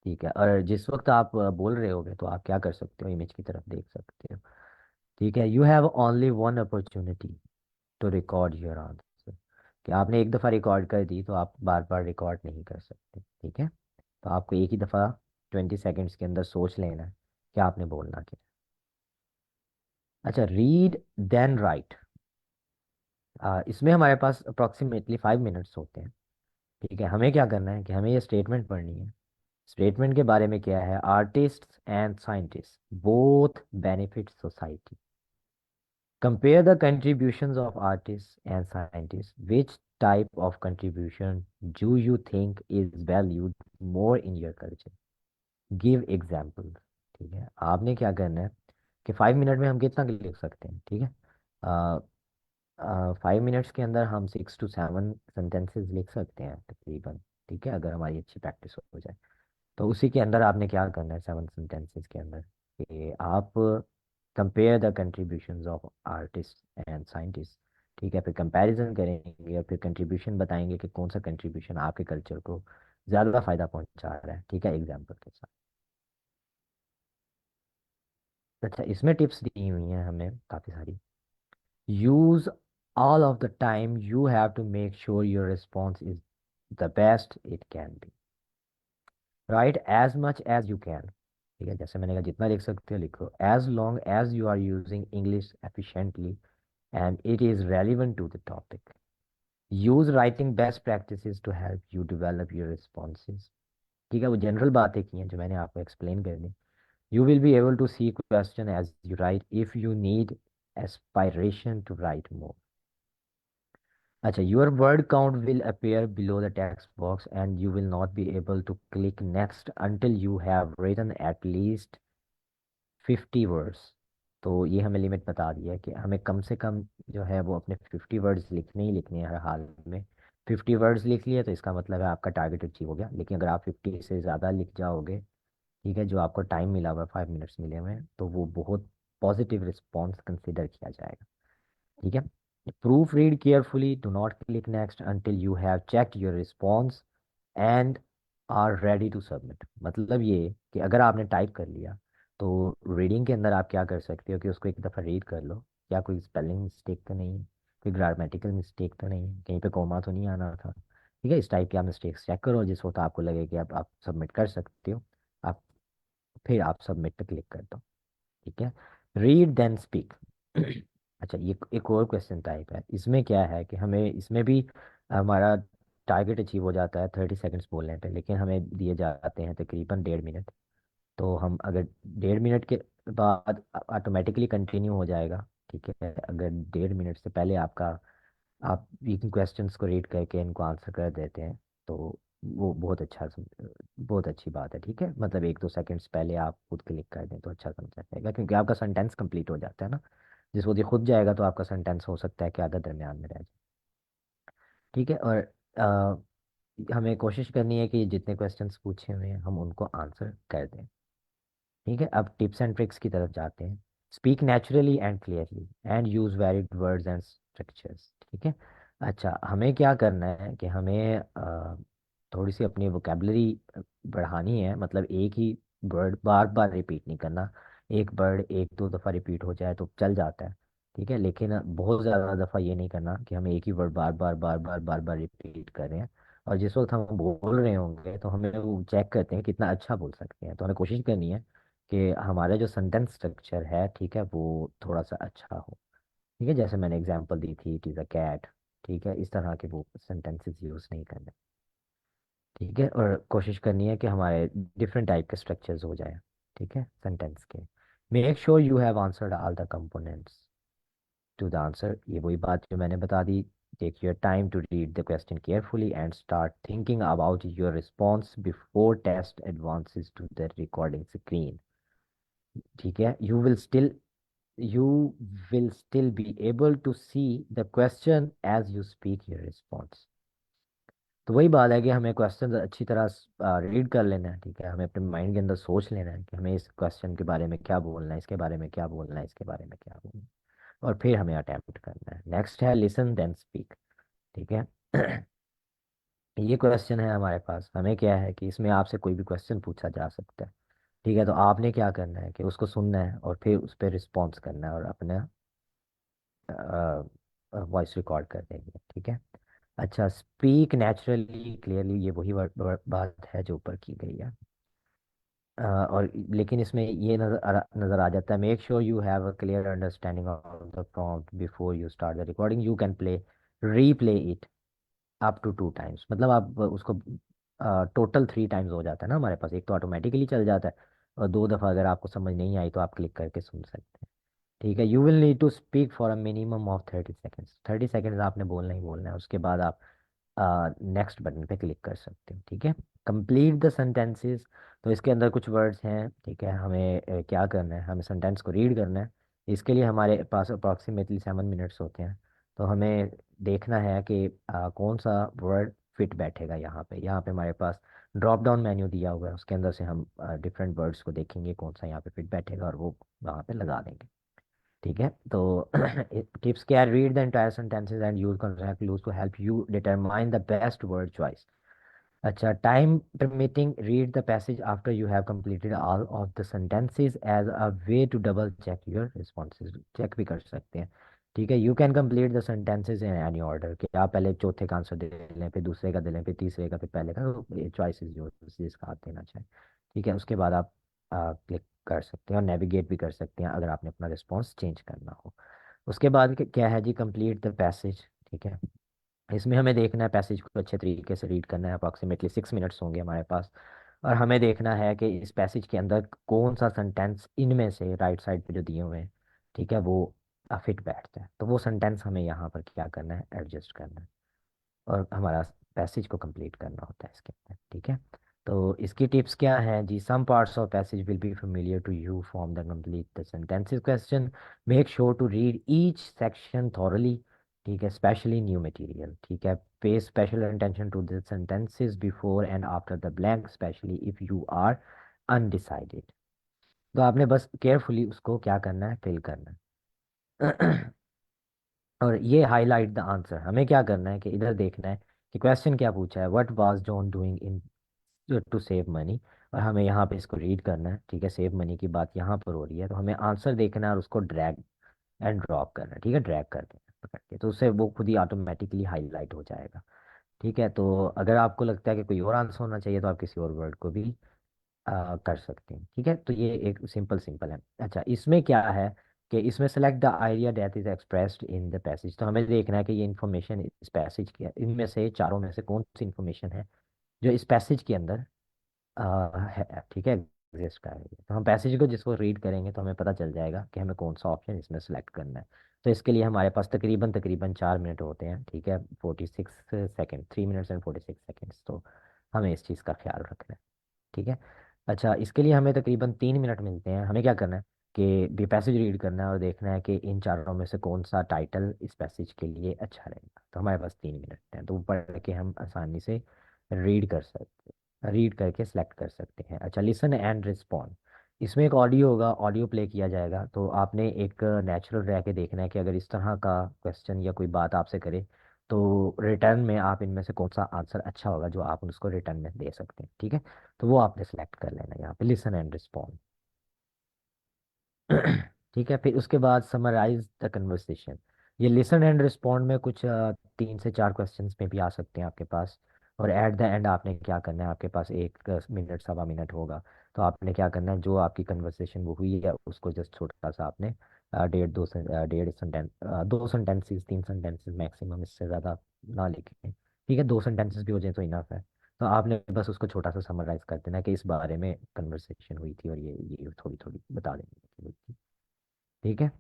ठीक है। और जिस वक्त आप बोल रहे होगे तो आप क्या कर सकते हो, इमेज की तरफ देख सकते हो। ठीक है। You have only one opportunity to record your answer. कि आपने एक दफ़ा रिकॉर्ड कर दी तो आप बार बार रिकॉर्ड नहीं कर सकते। ठीक है। तो आपको एक ही दफ़ा 20 सेकेंड्स के अंदर सोच लेना है कि आपने बोलना क्या है। अच्छा, रीड देन राइट। इसमें हमारे पास अप्रॉक्सीमेटली 5 मिनट्स होते हैं। ठीक है। हमें क्या करना है कि हमें ये स्टेटमेंट पढ़नी है। स्टेटमेंट के बारे में क्या है, artist and scientist both benefit society. Compare the contributions of artists and scientists. Which type of contribution do you think is valued more in your culture? Give examples. ठीक है। आपने क्या करना है कि 5 मिनट में हम कितना लिख सकते हैं। ठीक है। 5 मिनट्स के अंदर हम 6 to 7 सेंटेंसेस लिख सकते हैं तकरीबन। ठीक है, अगर हमारी अच्छी प्रैक्टिस हो जाए तो उसी के अंदर आपने क्या करना है 7 सेंटेंसेस के अंदर कि आप compare the contributions of artist and scientist. ठीक है। फिर कंपैरिजन करेंगे और फिर कंट्रीब्यूशन बताएंगे कि कौन सा कंट्रीब्यूशन आपके कल्चर को ज़्यादा फायदा पहुंचा रहा है। ठीक है, एग्जाम्पल के साथ। अच्छा, इसमें टिप्स दी हुई हैं हमें काफ़ी सारी। Use all of the time. You have to make sure your response is the best it can be. Write as much as you can. ठीक है, जैसे मैंने कहा जितना लिख सकते हो लिखो, as long as you are using English efficiently and it is relevant to the topic. Use writing best practices to help you develop your responses. ठीक है, वो जनरल बातें की हैं जो मैंने आपको एक्सप्लेन कर दी। You will be able to see question as you write if you need aspiration to write more. अच्छा, your word count will appear below the text box and you will not be able to click next until you have written at least 50 words. तो ये हमें limit बता दी है कि हमें कम से कम जो है वो अपने 50 वर्ड्स लिखने ही लिखने हैं हर हाल में। 50 वर्ड्स लिख लिए तो इसका मतलब है आपका टारगेट अचीव हो गया। लेकिन अगर आप 50 से ज़्यादा लिख जाओगे, ठीक है, जो आपको टाइम मिला हुआ है 5 मिनट्स मिले हुए हैं, तो वो बहुत पॉजिटिव रिस्पॉन्स कंसिडर किया जाएगा। ठीक है। Proofread carefully, do not click next until you have check your response and are ready to submit. मतलब ये कि अगर आपने टाइप कर लिया तो रीडिंग के अंदर आप क्या कर सकते हो कि उसको एक दफ़ा रीड कर लो, क्या कोई स्पेलिंग मिस्टेक तो नहीं है, कोई ग्रामेटिकल मिस्टेक तो नहीं है, कहीं पे कोमा तो नहीं आना था। ठीक है, इस टाइप की आप मिस्टेक्स चेक करो, जिस वक्त आपको लगे कि अब आप सबमिट कर सकते हो, आप फिर आप सबमिट पे क्लिक कर दो। ठीक है। Read then speak. अच्छा, ये एक और क्वेश्चन टाइप है। इसमें क्या है कि हमें इसमें भी हमारा टारगेट अचीव हो जाता है 30 सेकेंड्स बोलने पे, लेकिन हमें दिए जाते हैं तकरीबन 1.5 मिनट। तो हम अगर 1.5 मिनट के बाद ऑटोमेटिकली कंटिन्यू हो जाएगा। ठीक है, अगर 1.5 मिनट से पहले आप इन क्वेश्चंस को रीड करके इनको आंसर कर देते हैं तो वो बहुत अच्छी बात है। ठीक है, मतलब 1-2 सेकंड्स पहले आप खुद क्लिक कर दें तो अच्छा समझा जाएगा, क्योंकि आपका सेंटेंस कंप्लीट हो जाता है ना। जिस वो ये खुद जाएगा तो आपका सेंटेंस हो सकता है कि आधा दरमियान में रह जाए। ठीक है। और हमें कोशिश करनी है कि जितने क्वेश्चंस पूछे हुए हैं हम उनको आंसर कर दें। ठीक है, अब टिप्स एंड ट्रिक्स की तरफ जाते हैं। Speak naturally and clearly and use varied words and structures. ठीक है। अच्छा, हमें क्या करना है कि हमें थोड़ी सी अपनी वोकेबलरी बढ़ानी है। मतलब एक ही वर्ड बार बार रिपीट नहीं करना। एक वर्ड 1-2 दफ़ा रिपीट हो जाए तो चल जाता है। ठीक है, लेकिन बहुत ज़्यादा दफ़ा ये नहीं करना कि हम एक ही वर्ड बार बार रिपीट कर रहे हैं। और जिस वक्त हम बोल रहे होंगे तो हमें वो चेक करते हैं कितना अच्छा बोल सकते हैं। तो हमें कोशिश करनी है कि हमारा जो सेंटेंस स्ट्रक्चर है, ठीक है, वो थोड़ा सा अच्छा हो। ठीक है, जैसे मैंने एग्जांपल दी थी, इट इज़ अ कैट। ठीक है, इस तरह के वो सेंटेंसेस यूज़ नहीं करने। ठीक है, और कोशिश करनी है कि हमारे डिफरेंट टाइप के स्ट्रक्चर्स हो जाए। ठीक है, सेंटेंस के। Make sure you have answered all the components to the answer. ये वही बात जो मैंने बता दी। Take your time to read the question carefully and start thinking about your response before test advances to the recording screen. ठीक है। You will still be able to see the question as you speak your response. तो वही बात है कि हमें question अच्छी तरह रीड कर लेना है, ठीक है, हमें अपने माइंड के अंदर सोच लेना है कि हमें इस क्वेश्चन के बारे में क्या बोलना है, इसके बारे में क्या बोलना है, इसके बारे में क्या बोलना है, और फिर हमें अटेम्प्ट करना है। नेक्स्ट है लिसन देन स्पीक, ठीक है। ये क्वेश्चन है हमारे पास, हमें क्या है कि इसमें आपसे कोई भी क्वेश्चन पूछा जा सकता है, ठीक है। तो आपने क्या करना है कि उसको सुनना है और फिर उस पर रिस्पॉन्स करना है और अपना वॉइस रिकॉर्ड कर देंगे, ठीक है। अच्छा, स्पीक नेचुरली क्लियरली, ये वही बात है जो ऊपर की गई है। और लेकिन इसमें ये नज़र आ जाता है, make sure you have a clear understanding of the prompt before you start the recording, you can play replay it up to 2 times. मतलब आप उसको टोटल 3 टाइम्स हो जाता है ना हमारे पास, एक तो ऑटोमेटिकली चल जाता है और 2 दफ़ा अगर आपको समझ नहीं आई तो आप क्लिक करके सुन सकते हैं, ठीक है। You will need to speak for a minimum of 30 seconds, 30 seconds आपने बोलना ही बोलना है, उसके बाद आप नेक्स्ट बटन पे क्लिक कर सकते हैं, ठीक है। कंप्लीट द सेंटेंसेस, तो इसके अंदर कुछ वर्ड्स हैं, ठीक है, हमें क्या करना है, हमें सेंटेंस को रीड करना है। इसके लिए हमारे पास अप्रॉक्सीमेटली 7 मिनट्स होते हैं। तो हमें देखना है कि कौन सा वर्ड फिट बैठेगा यहाँ पे हमारे पास ड्रॉप डाउन मेन्यू दिया हुआ है, उसके अंदर से हम डिफरेंट वर्ड्स को देखेंगे कौन सा यहाँ पे फिट बैठेगा और वो वहाँ पे लगा देंगे, ठीक है। तो टिप्स क्या है, read the entire sentences and use context clues to help you determine the best word choice. अच्छा, time permitting, read the passage after you have completed all of the sentences as a way to double check your responses, check भी कर सकते हैं, ठीक है। You can complete the sentences in any order, कि आप पहले चौथे का आंसर दे लें, फिर दूसरे का दे लें, फिर तीसरे का, फिर पहले का, चॉइसेस जो जिसका आप देना चाहें, ठीक है। उसके बाद आप क्लिक कर सकते हैं और नेविगेट भी कर सकते हैं अगर आपने अपना रिस्पॉन्स चेंज करना हो। उसके बाद क्या है जी, कंप्लीट द पैसेज, ठीक है। इसमें हमें देखना है पैसेज को अच्छे तरीके से रीड करना है, अप्रॉक्सीमेटली 6 मिनट्स होंगे हमारे पास, और हमें देखना है कि इस पैसेज के अंदर कौन सा सेंटेंस इनमें से राइट साइड पे जो दिए हुए हैं, ठीक है, वो फिट बैठता है। तो वो सेंटेंस हमें यहाँ पर क्या करना है, एडजस्ट करना है और हमारा पैसेज को कंप्लीट करना होता है इसके अंदर, ठीक है। तो इसकी टिप्स क्या हैं जी, some parts of passage will be familiar to you from the complete the sentences question, make sure to read each section thoroughly, ठीक है, स्पेशली न्यू मटेरियल, ठीक है। Pay special attention to the sentences before and after the blank, specially if you are undecided. तो आपने बस carefully उसको क्या करना है, फिल करना है। और ये हाईलाइट द आंसर, हमें क्या करना है कि इधर देखना है कि क्वेश्चन क्या पूछा है, what was John doing in to save money, और हमें यहाँ पे इसको रीड करना है, ठीक है। सेव मनी की बात यहाँ पर हो रही है, तो हमें आंसर देखना है और उसको ड्रैग एंड ड्रॉप करना है, ठीक है, ड्रैग कर देना है पकड़ के, तो उससे वो खुद ही ऑटोमेटिकली हाईलाइट हो जाएगा, ठीक है। तो अगर आपको लगता है कि कोई और आंसर होना चाहिए तो आप किसी और वर्ड को भी कर सकते हैं, ठीक है। तो ये एक सिंपल सिंपल है। अच्छा, इसमें क्या है कि इसमें select the idea that is expressed in the passage, तो हमें देखना है कि ये इन्फॉर्मेशन इस पैसेज की इनमें से चारों में से कौन सी इन्फॉर्मेशन है जो इस पैसेज के अंदर है, ठीक है, एग्जिस्ट कर रही है। तो हम पैसेज को जिसको रीड करेंगे तो हमें पता चल जाएगा कि हमें कौन सा ऑप्शन इसमें सेलेक्ट करना है। तो इसके लिए हमारे पास तकरीबन तकरीबन 4 मिनट होते हैं, ठीक है, 46 सेकेंड, 3 मिनट्स एंड 46 सेकेंड्स, तो हमें इस चीज़ का ख्याल रखना है, ठीक है। अच्छा, इसके लिए हमें तकरीबन 3 मिनट मिलते हैं, हमें क्या करना है कि भी पैसेज रीड करना है और देखना है कि इन चारों में से कौन सा टाइटल इस पैसेज के लिए अच्छा रहेगा। तो हमारे पास 3 मिनट हैं, तो वो पढ़ के हम आसानी से रीड कर सकते रीड करके सेलेक्ट कर सकते हैं। अच्छा, लिसन एंड रिस्पॉन्ड, इसमें एक ऑडियो होगा, ऑडियो प्ले किया जाएगा, तो आपने एक नेचुरल रह के देखना है कि अगर इस तरह का क्वेश्चन या कोई बात आपसे करे तो रिटर्न में आप इनमें से कौन सा आंसर अच्छा होगा जो आप उसको रिटर्न में दे सकते हैं, ठीक है। तो वो आपने सेलेक्ट कर लेना यहाँ पे, लिसन एंड रिस्पॉन्ड। ठीक है, फिर उसके बाद समराइज द कन्वर्सेशन, ये लिसन एंड रिस्पॉन्ड में कुछ 3 से 4 क्वेश्चंस में भी आ सकते हैं आपके पास, और एट द एंड आपने क्या करना है, आपके पास 1 मिनट सवा मिनट होगा, तो आपने क्या करना है, जो आपकी कन्वर्सेशन वो हुई है उसको जस्ट छोटा सा आपने डेढ़ सेंटेंस, 2 सेंटेंसेस 3 सेंटेंसेस मैक्सिमम, इससे ज़्यादा ना लिखें, ठीक है, 2 सेंटेंसेस भी हो जाए तो इनफ है। तो आपने बस उसको छोटा सा समराइज कर देना है कि इस बारे में कन्वर्सेशन हुई थी और ये थोड़ी थोड़ी बता देंगे कि हुई थी, ठीक है।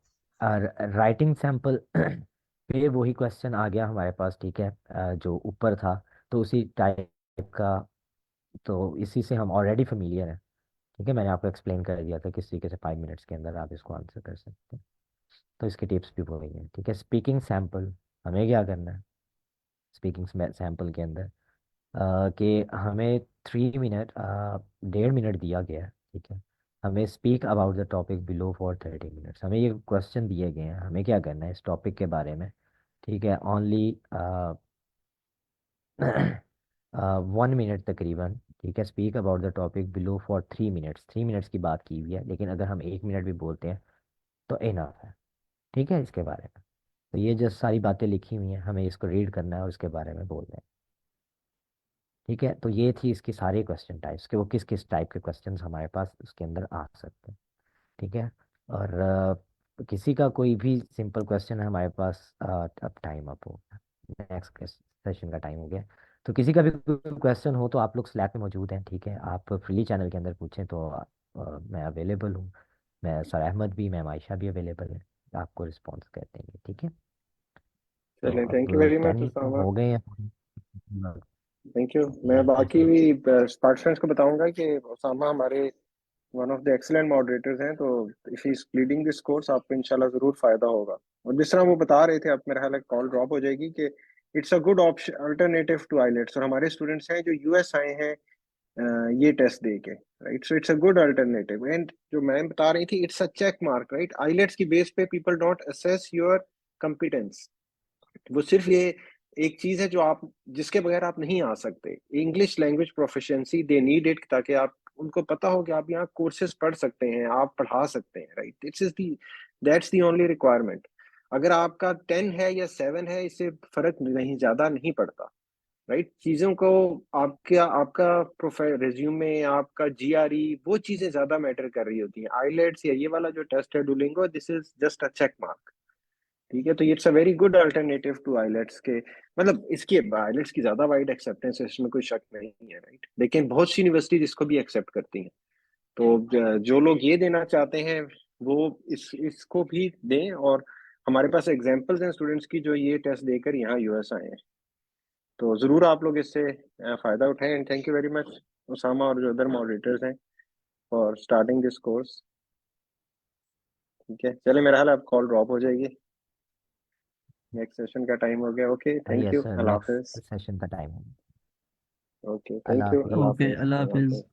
और राइटिंग सैम्पल, फिर वही क्वेश्चन आ गया हमारे पास, ठीक है, जो ऊपर था, तो उसी टाइप का, तो इसी से हम ऑलरेडी फेमिलियर हैं, ठीक है, मैंने आपको एक्सप्लेन कर दिया था किस तरीके से 5 मिनट्स के अंदर आप इसको आंसर कर सकते हैं। तो इसके टिप्स भी वही हैं, ठीक है। स्पीकिंग सैम्पल, हमें क्या करना है स्पीकिंग सैम्पल के अंदर, कि हमें 3 मिनट 1.5 मिनट दिया गया है, ठीक है। हमें speak about the topic below for 30 minutes, हमें ये क्वेश्चन दिए गए हैं, हमें क्या करना है इस टॉपिक के बारे में, ठीक है। ओनली 1 मिनट तकरीबन, ठीक है। Speak about the topic below for 3 minutes, 3 minutes की बात की हुई है, लेकिन अगर हम 1 मिनट भी बोलते हैं तो इनफ है, ठीक है, इसके बारे में। तो ये जो सारी बातें लिखी हुई हैं, हमें इसको रीड करना है और उसके बारे में बोलना है, ठीक है। तो ये थी इसकी सारे क्वेश्चन टाइप्स के, वो किस किस टाइप के क्वेश्चंस हमारे पास उसके अंदर आ सकते हैं, ठीक है। और किसी का कोई भी सिंपल क्वेश्चन है हमारे पास, अब टाइम अप हो गया, नेक्स्ट सेशन का टाइम हो गया। तो किसी का भी क्वेश्चन हो तो आप लोग स्लैक में मौजूद हैं, ठीक है। आप फ्रीली चैनल के अंदर पूछें तो मैं अवेलेबल हूँ, मैं सर अहमद भी, मैम आयशा भी अवेलेबल है, आपको रिस्पॉन्स कर देंगे, ठीक है। तो चलें, थैंक यू अब वेरी मच 10 उसामा। हो गए हैं। Thank you. मैं बाकी जी, भी पार्टिसिपेंट्स को बताऊंगा कि उसामा हमारे one of the excellent moderators हैं, तो if he is leading this course आपको इंशाल्लाह जरूर फायदा होगा। और जिस तरह वो बता रहे थे, अब मेरा ख्याल है कॉल ड्रॉप हो जाएगी, कि it's a good option alternative to IELTS. और हमारे स्टूडेंट्स हैं जो यूएस आए हैं ये टेस्ट दे के, right. So it's a good alternative. And जो मैम बता रही थी, it's a check mark, right. IELTS की बेस पे people don't assess your competence. वो सिर्फ ये एक चीज है जो आप, जिसके बगैर आप नहीं आ सकते। English language proficiency they need it, ताकि आप उनको पता हो कि आप यहाँ कोर्सेज पढ़ सकते हैं, आप पढ़ा सकते हैं, right. It's is the that's the only requirement. अगर आपका 10 है या 7 है, इससे फर्क नहीं, ज्यादा नहीं पड़ता, राइट। चीजों को आपका आपका प्रोफाइल रिज्यूमे, आपका जीआरई, वो चीजें ज्यादा मैटर कर रही होती हैं। आइलेट्स या ये वाला जो टेस्ट है Duolingo, this is just a check mark, ठीक है। तो it's a very good alternative to IELTS के, मतलब इसकी आइलेट्स की ज्यादा वाइड एक्सेप्टेंस है, इसमें कोई शक नहीं है, राइट। लेकिन बहुत सी यूनिवर्सिटीज इसको भी एक्सेप्ट करती हैं। तो जो लोग ये देना चाहते हैं वो इसको भी दें। और हमारे पास एग्जांपल्स हैं स्टूडेंट्स की जो ये टेस्ट देकर यहाँ यूएस आए हैं। तो जरूर आप लोग इससे फायदा उठाएं। And thank you very much Usama और जो अदर मॉडरेटर्स हैं फॉर स्टार्टिंग दिस कोर्स, ठीक है। चले, मेरा हाल अब कॉल ड्रॉप हो जाएगी, नेक्स्ट सेशन का टाइम हो गया। Okay, thank yes you, sir, Allah next Hafiz. Session का टाइम है। Okay, Allah thank you, Allah Hafiz. Okay, Hafiz, Allah Allah Hafiz. Hafiz.